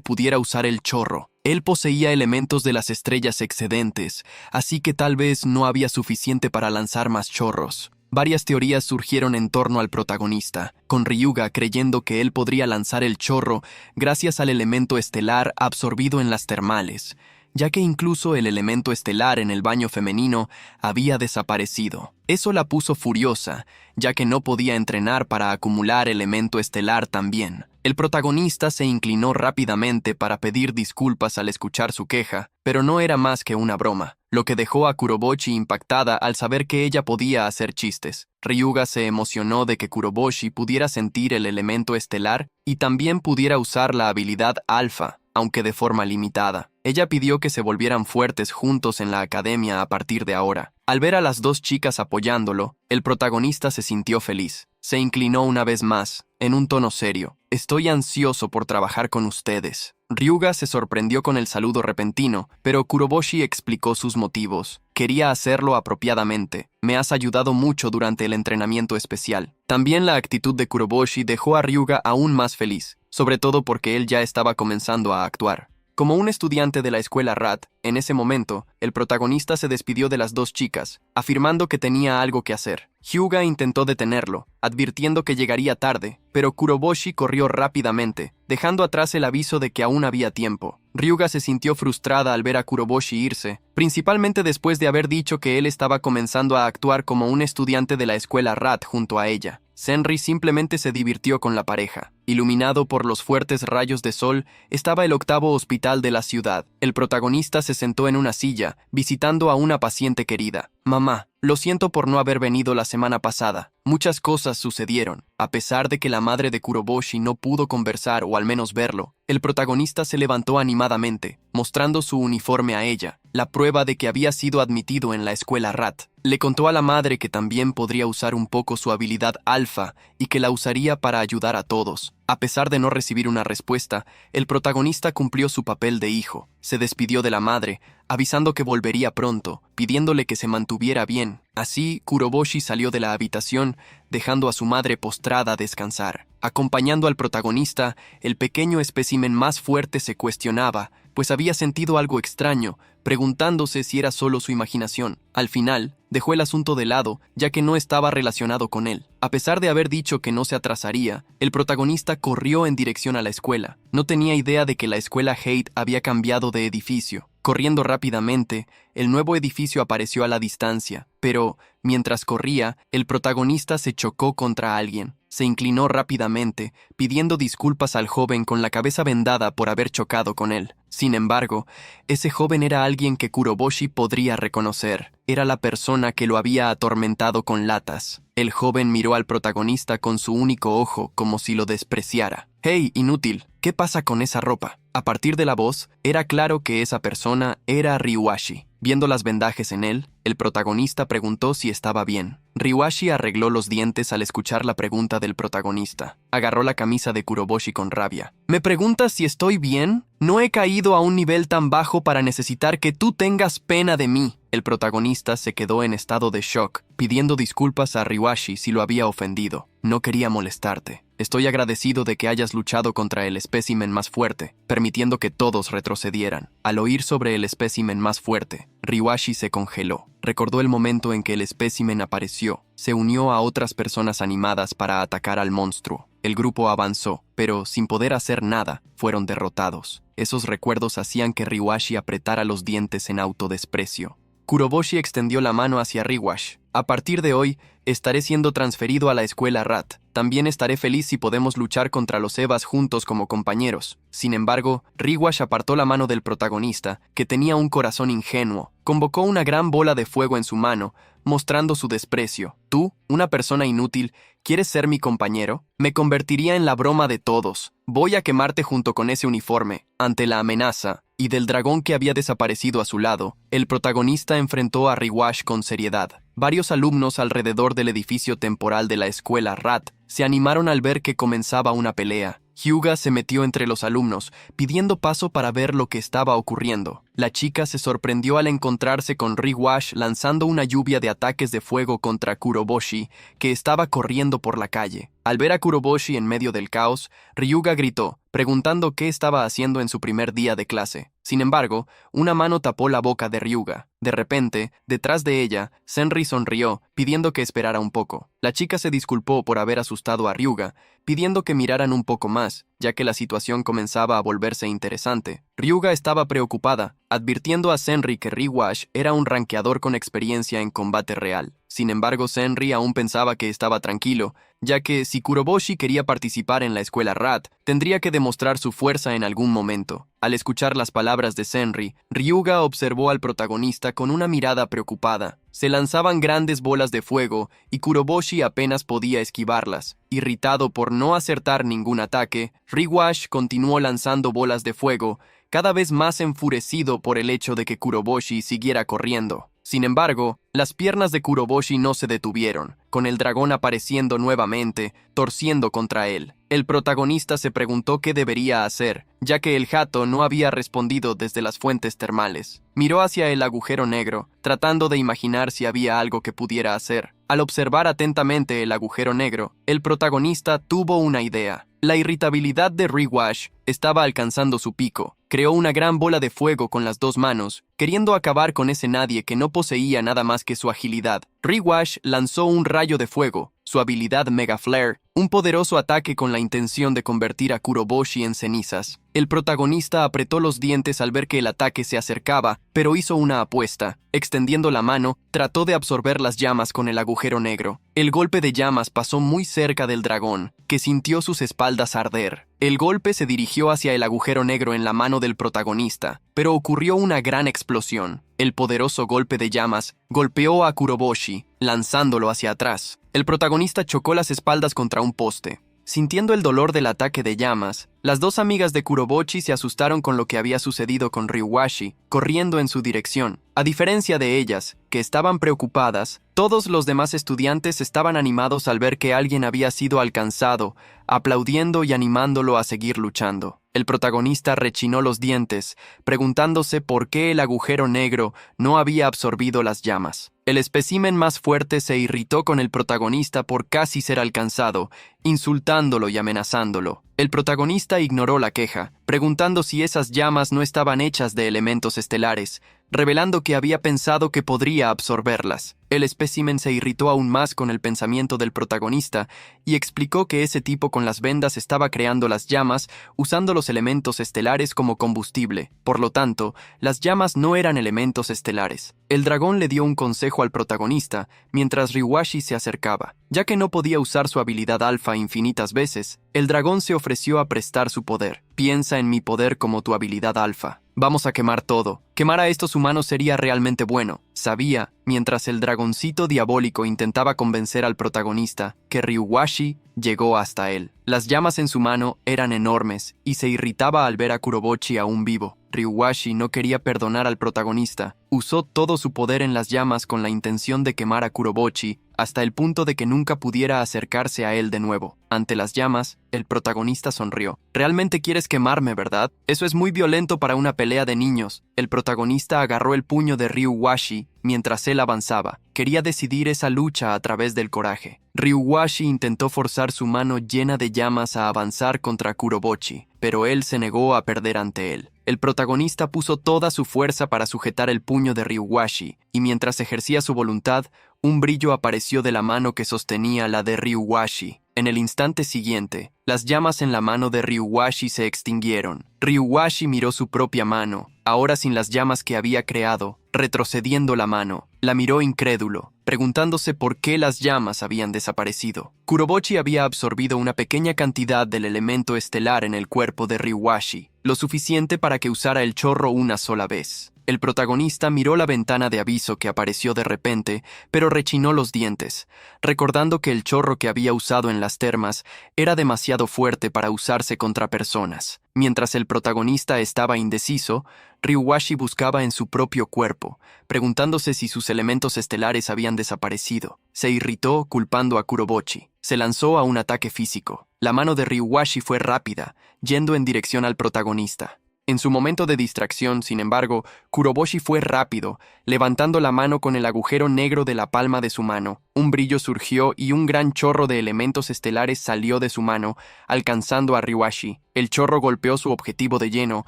pudiera usar el chorro. Él poseía elementos de las estrellas excedentes, así que tal vez no había suficiente para lanzar más chorros. Varias teorías surgieron en torno al protagonista, con Ryuga creyendo que él podría lanzar el chorro gracias al elemento estelar absorbido en las termales, ya que incluso el elemento estelar en el baño femenino había desaparecido. Eso la puso furiosa, ya que no podía entrenar para acumular elemento estelar también. El protagonista se inclinó rápidamente para pedir disculpas al escuchar su queja, pero no era más que una broma, lo que dejó a Kuroboshi impactada al saber que ella podía hacer chistes. Ryuga se emocionó de que Kuroboshi pudiera sentir el elemento estelar y también pudiera usar la habilidad alfa, aunque de forma limitada. Ella pidió que se volvieran fuertes juntos en la academia a partir de ahora. Al ver a las dos chicas apoyándolo, el protagonista se sintió feliz. Se inclinó una vez más, en un tono serio. Estoy ansioso por trabajar con ustedes. Ryuga se sorprendió con el saludo repentino, pero Kuroboshi explicó sus motivos. Quería hacerlo apropiadamente. Me has ayudado mucho durante el entrenamiento especial. También la actitud de Kuroboshi dejó a Ryuga aún más feliz, sobre todo porque él ya estaba comenzando a actuar. Como un estudiante de la escuela RAT, en ese momento, el protagonista se despidió de las dos chicas, afirmando que tenía algo que hacer. Hyuga intentó detenerlo, advirtiendo que llegaría tarde, pero Kuroboshi corrió rápidamente, dejando atrás el aviso de que aún había tiempo. Ryuga se sintió frustrada al ver a Kuroboshi irse, principalmente después de haber dicho que él estaba comenzando a actuar como un estudiante de la escuela RAT junto a ella. Senri simplemente se divirtió con la pareja. Iluminado por los fuertes rayos de sol, estaba el octavo hospital de la ciudad. El protagonista se sentó en una silla, visitando a una paciente querida. Mamá, lo siento por no haber venido la semana pasada. Muchas cosas sucedieron. A pesar de que la madre de Kuroboshi no pudo conversar o al menos verlo, el protagonista se levantó animadamente, mostrando su uniforme a ella, la prueba de que había sido admitido en la escuela RAT. Le contó a la madre que también podría usar un poco su habilidad alfa y que la usaría para ayudar a todos. A pesar de no recibir una respuesta, el protagonista cumplió su papel de hijo. Se despidió de la madre, avisando que volvería pronto, pidiéndole que se mantuviera bien. Así, Kuroboshi salió de la habitación, dejando a su madre postrada a descansar. Acompañando al protagonista, el pequeño espécimen más fuerte se cuestionaba, pues había sentido algo extraño, preguntándose si era solo su imaginación. Al final, dejó el asunto de lado, ya que no estaba relacionado con él. A pesar de haber dicho que no se atrasaría, el protagonista corrió en dirección a la escuela. No tenía idea de que la escuela Hate había cambiado de edificio. Corriendo rápidamente, el nuevo edificio apareció a la distancia, pero, mientras corría, el protagonista se chocó contra alguien. Se inclinó rápidamente, pidiendo disculpas al joven con la cabeza vendada por haber chocado con él. Sin embargo, ese joven era alguien que Kuroboshi podría reconocer. Era la persona que lo había atormentado con latas. El joven miró al protagonista con su único ojo como si lo despreciara. «¡Hey, inútil! ¿Qué pasa con esa ropa?» A partir de la voz, era claro que esa persona era Ryuashi. Viendo las vendajes en él, el protagonista preguntó si estaba bien. Ryuashi arregló los dientes al escuchar la pregunta del protagonista. Agarró la camisa de Kuroboshi con rabia. «¿Me preguntas si estoy bien? No he caído a un nivel tan bajo para necesitar que tú tengas pena de mí». El protagonista se quedó en estado de shock, pidiendo disculpas a Ryuashi si lo había ofendido. «No quería molestarte. Estoy agradecido de que hayas luchado contra el espécimen más fuerte, permitiendo que todos retrocedieran». Al oír sobre el espécimen más fuerte, Ryuashi se congeló. Recordó el momento en que el espécimen apareció. Se unió a otras personas animadas para atacar al monstruo. El grupo avanzó, pero sin poder hacer nada, fueron derrotados. Esos recuerdos hacían que Ryuashi apretara los dientes en autodesprecio. Kuroboshi extendió la mano hacia Ryuashi. «A partir de hoy, estaré siendo transferido a la escuela RAT. También estaré feliz si podemos luchar contra los Evas juntos como compañeros». Sin embargo, Ryuashi apartó la mano del protagonista, que tenía un corazón ingenuo. Convocó una gran bola de fuego en su mano, mostrando su desprecio. «Tú, una persona inútil, ¿quieres ser mi compañero? Me convertiría en la broma de todos. Voy a quemarte junto con ese uniforme». Ante la amenaza y del dragón que había desaparecido a su lado, el protagonista enfrentó a Ryuashi con seriedad. Varios alumnos alrededor del edificio temporal de la escuela RAT se animaron al ver que comenzaba una pelea. Hyuga se metió entre los alumnos, pidiendo paso para ver lo que estaba ocurriendo. La chica se sorprendió al encontrarse con Ryuashi lanzando una lluvia de ataques de fuego contra Kuroboshi, que estaba corriendo por la calle. Al ver a Kuroboshi en medio del caos, Ryuga gritó, preguntando qué estaba haciendo en su primer día de clase. Sin embargo, una mano tapó la boca de Ryuga. De repente, detrás de ella, Senri sonrió, pidiendo que esperara un poco. La chica se disculpó por haber asustado a Ryuga, pidiendo que miraran un poco más, ya que la situación comenzaba a volverse interesante. Ryuga estaba preocupada, advirtiendo a Senri que Ryuashi era un rankeador con experiencia en combate real. Sin embargo, Senri aún pensaba que estaba tranquilo, ya que si Kuroboshi quería participar en la escuela RAT, tendría que demostrar su fuerza en algún momento. Al escuchar las palabras de Senri, Ryuga observó al protagonista con una mirada preocupada. Se lanzaban grandes bolas de fuego y Kuroboshi apenas podía esquivarlas. Irritado por no acertar ningún ataque, Ryuashi continuó lanzando bolas de fuego, cada vez más enfurecido por el hecho de que Kuroboshi siguiera corriendo. Sin embargo, las piernas de Kuroboshi no se detuvieron, con el dragón apareciendo nuevamente, torciendo contra él. El protagonista se preguntó qué debería hacer, ya que el Hato no había respondido desde las fuentes termales. Miró hacia el agujero negro, tratando de imaginar si había algo que pudiera hacer. Al observar atentamente el agujero negro, el protagonista tuvo una idea. La irritabilidad de Ryuashi estaba alcanzando su pico. Creó una gran bola de fuego con las dos manos, queriendo acabar con ese nadie que no poseía nada más que su agilidad. Ryuashi lanzó un rayo de fuego, su habilidad Mega Flare, un poderoso ataque con la intención de convertir a Kuroboshi en cenizas. El protagonista apretó los dientes al ver que el ataque se acercaba, pero hizo una apuesta. Extendiendo la mano, trató de absorber las llamas con el agujero negro. El golpe de llamas pasó muy cerca del dragón, que sintió sus espaldas arder. El golpe se dirigió hacia el agujero negro en la mano del protagonista, pero ocurrió una gran explosión. El poderoso golpe de llamas golpeó a Kuroboshi, lanzándolo hacia atrás. El protagonista chocó las espaldas contra un poste. Sintiendo el dolor del ataque de llamas, las dos amigas de Kurobochi se asustaron con lo que había sucedido con Ryuwashi, corriendo en su dirección. A diferencia de ellas, que estaban preocupadas, todos los demás estudiantes estaban animados al ver que alguien había sido alcanzado, aplaudiendo y animándolo a seguir luchando. El protagonista rechinó los dientes, preguntándose por qué el agujero negro no había absorbido las llamas. El espécimen más fuerte se irritó con el protagonista por casi ser alcanzado, insultándolo y amenazándolo. El protagonista ignoró la queja, preguntando si esas llamas no estaban hechas de elementos estelares, revelando que había pensado que podría absorberlas. El espécimen se irritó aún más con el pensamiento del protagonista y explicó que ese tipo con las vendas estaba creando las llamas usando los elementos estelares como combustible. Por lo tanto, las llamas no eran elementos estelares. El dragón le dio un consejo al protagonista mientras Ryuwashi se acercaba. Ya que no podía usar su habilidad alfa infinitas veces, el dragón se ofreció a prestar su poder. Piensa en mi poder como tu habilidad alfa. Vamos a quemar todo. Quemar a estos humanos sería realmente bueno. Sabía, mientras el dragoncito diabólico intentaba convencer al protagonista, que Ryuwashi llegó hasta él. Las llamas en su mano eran enormes y se irritaba al ver a Kurobochi aún vivo. Ryuwashi no quería perdonar al protagonista. Usó todo su poder en las llamas con la intención de quemar a Kurobochi hasta el punto de que nunca pudiera acercarse a él de nuevo. Ante las llamas, el protagonista sonrió. «Realmente quieres quemarme, ¿verdad? Eso es muy violento para una pelea de niños». El protagonista agarró el puño de Ryuwashi mientras él avanzaba. Quería decidir esa lucha a través del coraje. Ryuwashi intentó forzar su mano llena de llamas a avanzar contra Kurobochi, pero él se negó a perder ante él. El protagonista puso toda su fuerza para sujetar el puño de Ryuwashi, y mientras ejercía su voluntad, un brillo apareció de la mano que sostenía la de Ryuwashi. En el instante siguiente, las llamas en la mano de Ryuwashi se extinguieron. Ryuwashi miró su propia mano, ahora sin las llamas que había creado, retrocediendo la mano. La miró incrédulo, preguntándose por qué las llamas habían desaparecido. Kurobochi había absorbido una pequeña cantidad del elemento estelar en el cuerpo de Ryuwashi, lo suficiente para que usara el chorro una sola vez. El protagonista miró la ventana de aviso que apareció de repente, pero rechinó los dientes, recordando que el chorro que había usado en las termas era demasiado fuerte para usarse contra personas. Mientras el protagonista estaba indeciso, Ryuwashi buscaba en su propio cuerpo, preguntándose si sus elementos estelares habían desaparecido. Se irritó culpando a Kurobochi. Se lanzó a un ataque físico. La mano de Ryuwashi fue rápida, yendo en dirección al protagonista. En su momento de distracción, sin embargo, Kurobochi fue rápido, levantando la mano con el agujero negro de la palma de su mano. Un brillo surgió y un gran chorro de elementos estelares salió de su mano, alcanzando a Ryuwashi. El chorro golpeó su objetivo de lleno,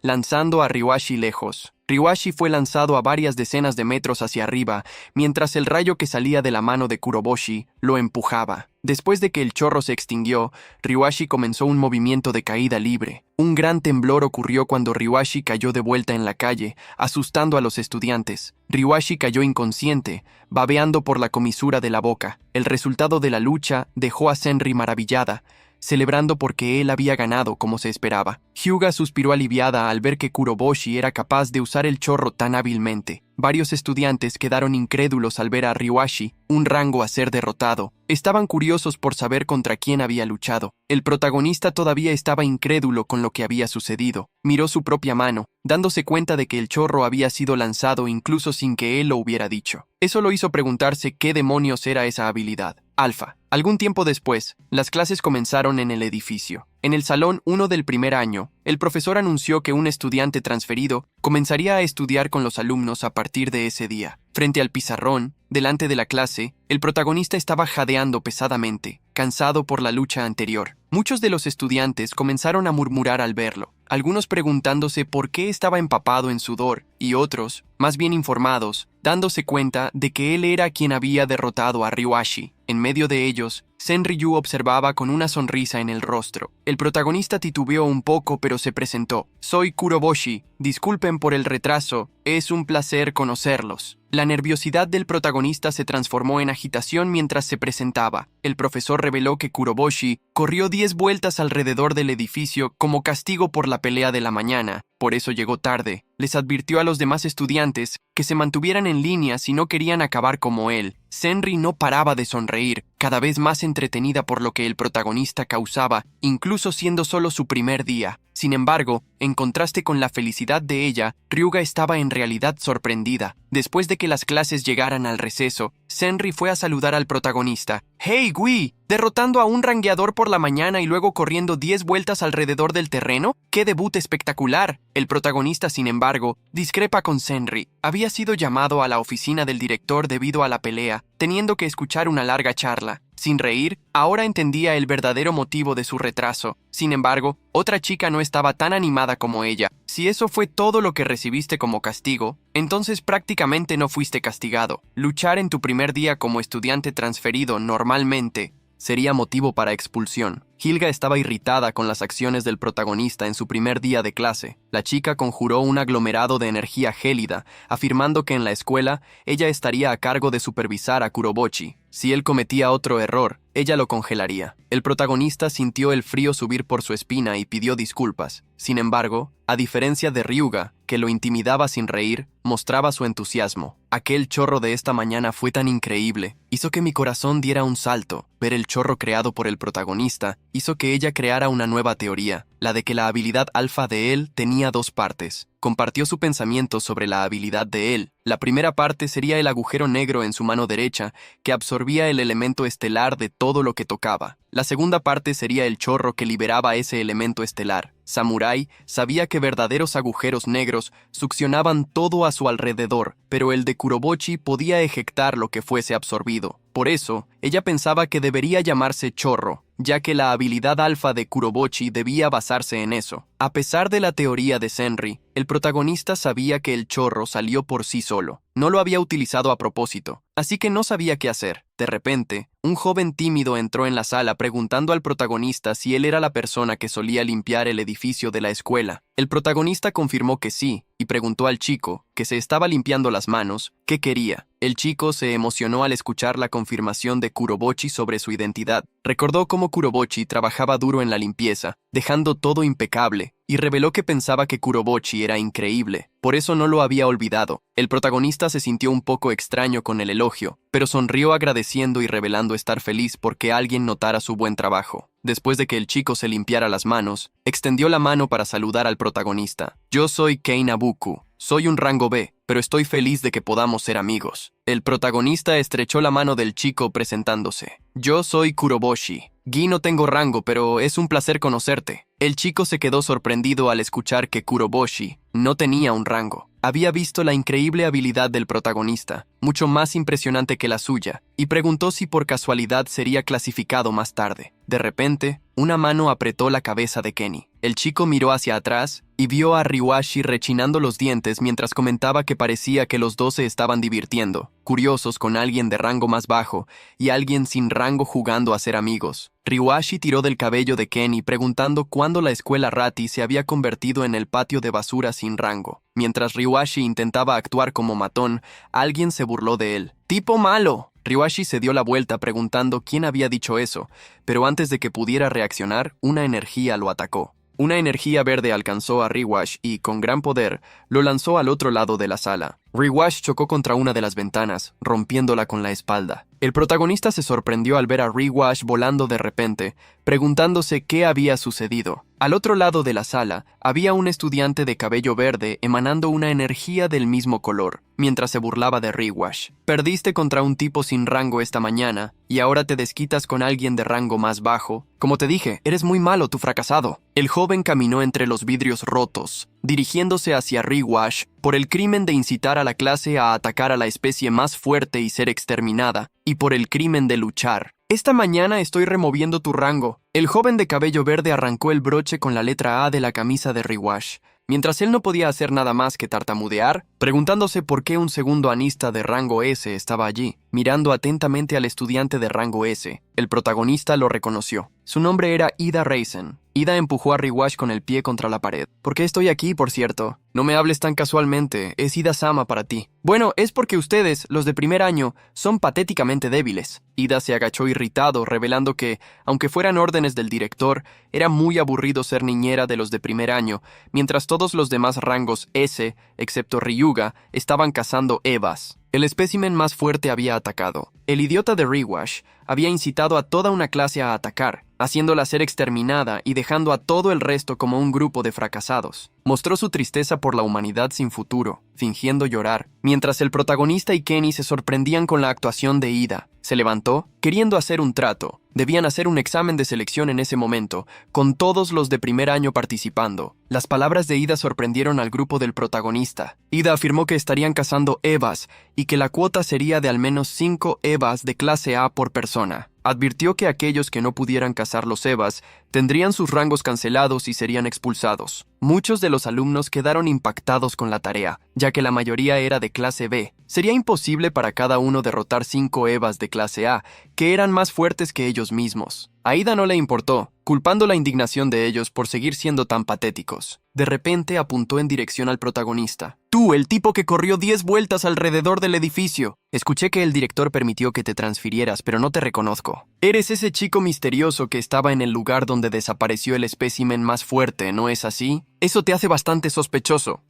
lanzando a Ryuwashi lejos. Ryuwashi fue lanzado a varias decenas de metros hacia arriba, mientras el rayo que salía de la mano de Kurobochi lo empujaba. Después de que el chorro se extinguió, Ryuwashi comenzó un movimiento de caída libre. Un gran temblor ocurrió cuando Ryuwashi cayó de vuelta en la calle, asustando a los estudiantes. Ryuwashi cayó inconsciente, babeando por la comisura de la boca. El resultado de la lucha dejó a Senri maravillada, celebrando porque él había ganado como se esperaba. Hyuga suspiró aliviada al ver que Kurobochi era capaz de usar el chorro tan hábilmente. Varios estudiantes quedaron incrédulos al ver a Ryuwashi, un rango a ser derrotado. Estaban curiosos por saber contra quién había luchado. El protagonista todavía estaba incrédulo con lo que había sucedido. Miró su propia mano, dándose cuenta de que el chorro había sido lanzado incluso sin que él lo hubiera dicho. Eso lo hizo preguntarse qué demonios era esa habilidad. Alfa. Algún tiempo después, las clases comenzaron en el edificio. En el salón 1 del primer año, el profesor anunció que un estudiante transferido comenzaría a estudiar con los alumnos a partir de ese día. Frente al pizarrón, delante de la clase, el protagonista estaba jadeando pesadamente, cansado por la lucha anterior. Muchos de los estudiantes comenzaron a murmurar al verlo, algunos preguntándose por qué estaba empapado en sudor, y otros, más bien informados, dándose cuenta de que él era quien había derrotado a Ryuwashi. En medio de ellos, Senryu observaba con una sonrisa en el rostro. El protagonista titubeó un poco, pero se presentó. «Soy Kurobochi. Disculpen por el retraso. Es un placer conocerlos». La nerviosidad del protagonista se transformó en agitación mientras se presentaba. El profesor reveló que Kurobochi corrió 10 vueltas alrededor del edificio como castigo por la pelea de la mañana, por eso llegó tarde. Les advirtió a los demás estudiantes que se mantuvieran en línea si no querían acabar como él. Senri no paraba de sonreír, cada vez más entretenida por lo que el protagonista causaba, incluso siendo solo su primer día. Sin embargo, en contraste con la felicidad de ella, Ryuga estaba en realidad sorprendida. Después de que las clases llegaran al receso, Senri fue a saludar al protagonista. ¡Hey, Gui! ¿Derrotando a un rangueador por la mañana y luego corriendo 10 vueltas alrededor del terreno? ¡Qué debut espectacular! El protagonista, sin embargo, discrepa con Senri. Había sido llamado a la oficina del director debido a la pelea, teniendo que escuchar una larga charla. Sin reír, ahora entendía el verdadero motivo de su retraso. Sin embargo, otra chica no estaba tan animada como ella. Si eso fue todo lo que recibiste como castigo, entonces prácticamente no fuiste castigado. Luchar en tu primer día como estudiante transferido normalmente sería motivo para expulsión. Hilga estaba irritada con las acciones del protagonista en su primer día de clase. La chica conjuró un aglomerado de energía gélida, afirmando que en la escuela ella estaría a cargo de supervisar a Kurobochi. Si él cometía otro error, ella lo congelaría. El protagonista sintió el frío subir por su espina y pidió disculpas. Sin embargo, a diferencia de Ryuga, que lo intimidaba sin reír, mostraba su entusiasmo. Aquel chorro de esta mañana fue tan increíble, hizo que mi corazón diera un salto. Ver el chorro creado por el protagonista hizo que ella creara una nueva teoría, la de que la habilidad alfa de él tenía dos partes. Compartió su pensamiento sobre la habilidad de él. La primera parte sería el agujero negro en su mano derecha, que absorbía el elemento estelar de todo lo que tocaba. La segunda parte sería el chorro que liberaba ese elemento estelar. Samurai sabía que verdaderos agujeros negros succionaban todo a su alrededor, pero el de Kurobochi podía ejectar lo que fuese absorbido. Por eso, ella pensaba que debería llamarse chorro, ya que la habilidad alfa de Kurobochi debía basarse en eso. A pesar de la teoría de Senri, el protagonista sabía que el chorro salió por sí solo. No lo había utilizado a propósito, así que no sabía qué hacer. De repente, un joven tímido entró en la sala preguntando al protagonista si él era la persona que solía limpiar el edificio de la escuela. El protagonista confirmó que sí, y preguntó al chico, que se estaba limpiando las manos, qué quería. El chico se emocionó al escuchar la confirmación de Kurobochi sobre su identidad. Recordó cómo Kurobochi trabajaba duro en la limpieza, dejando todo impecable, y reveló que pensaba que Kurobochi era increíble. Por eso no lo había olvidado. El protagonista se sintió un poco extraño con el elogio, pero sonrió agradeciendo y revelando estar feliz porque alguien notara su buen trabajo. Después de que el chico se limpiara las manos, extendió la mano para saludar al protagonista. Yo soy Kei Nabuku. Soy un rango B, pero estoy feliz de que podamos ser amigos. El protagonista estrechó la mano del chico presentándose. Yo soy Kuroboshi. Gi no tengo rango, pero es un placer conocerte. El chico se quedó sorprendido al escuchar que Kuroboshi no tenía un rango. Había visto la increíble habilidad del protagonista, mucho más impresionante que la suya, y preguntó si por casualidad sería clasificado más tarde. De repente, una mano apretó la cabeza de Kenny. El chico miró hacia atrás y vio a Ryuashi rechinando los dientes mientras comentaba que parecía que los dos se estaban divirtiendo, curiosos con alguien de rango más bajo y alguien sin rango jugando a ser amigos. Ryuashi tiró del cabello de Kenny preguntando cuándo la escuela Rati se había convertido en el patio de basura sin rango. Mientras Ryuashi intentaba actuar como matón, alguien se burló de él. ¡Tipo malo! Ryuashi se dio la vuelta preguntando quién había dicho eso, pero antes de que pudiera reaccionar, una energía lo atacó. Una energía verde alcanzó a Ryuashi y, con gran poder, lo lanzó al otro lado de la sala. Ryuashi chocó contra una de las ventanas, rompiéndola con la espalda. El protagonista se sorprendió al ver a Ryuashi volando de repente, preguntándose qué había sucedido. Al otro lado de la sala, había un estudiante de cabello verde emanando una energía del mismo color, mientras se burlaba de Ryuashi. Perdiste contra un tipo sin rango esta mañana, y ahora te desquitas con alguien de rango más bajo. Como te dije, eres muy malo, tu fracasado. El joven caminó entre los vidrios rotos, dirigiéndose hacia Ryuashi por el crimen de incitar a la clase a atacar a la especie más fuerte y ser exterminada, y por el crimen de luchar. Esta mañana estoy removiendo tu rango. El joven de cabello verde arrancó el broche con la letra A de la camisa de Ryuashi. Mientras él no podía hacer nada más que tartamudear, preguntándose por qué un segundo anista de rango S estaba allí, mirando atentamente al estudiante de rango S. El protagonista lo reconoció. Su nombre era Ida Reisen, Ida empujó a Riwash con el pie contra la pared. ¿Por qué estoy aquí, por cierto? No me hables tan casualmente, es Ida-sama para ti. Bueno, es porque ustedes, los de primer año, son patéticamente débiles. Ida se agachó irritado, revelando que, aunque fueran órdenes del director, era muy aburrido ser niñera de los de primer año, mientras todos los demás rangos S, excepto Ryuga, estaban cazando Evas. El espécimen más fuerte había atacado. El idiota de Riwash había incitado a toda una clase a atacar, haciéndola ser exterminada y dejando a todo el resto como un grupo de fracasados. Mostró su tristeza por la humanidad sin futuro, fingiendo llorar, mientras el protagonista y Kenny se sorprendían con la actuación de Ida. Se levantó, queriendo hacer un trato. Debían hacer un examen de selección en ese momento, con todos los de primer año participando. Las palabras de Ida sorprendieron al grupo del protagonista. Ida afirmó que estarían cazando Evas y que la cuota sería de al menos 5 Evas de clase A por persona. Advirtió que aquellos que no pudieran cazar los Evas tendrían sus rangos cancelados y serían expulsados. Muchos de los alumnos quedaron impactados con la tarea, ya que la mayoría era de clase B. Sería imposible para cada uno derrotar 5 Evas de clase A, que eran más fuertes que ellos mismos. A Ida no le importó, culpando la indignación de ellos por seguir siendo tan patéticos. De repente apuntó en dirección al protagonista. Tú, el tipo que corrió 10 vueltas alrededor del edificio. Escuché que el director permitió que te transfirieras, pero no te reconozco. Eres ese chico misterioso que estaba en el lugar donde desapareció el espécimen más fuerte, ¿no es así? Eso te hace bastante sospechoso.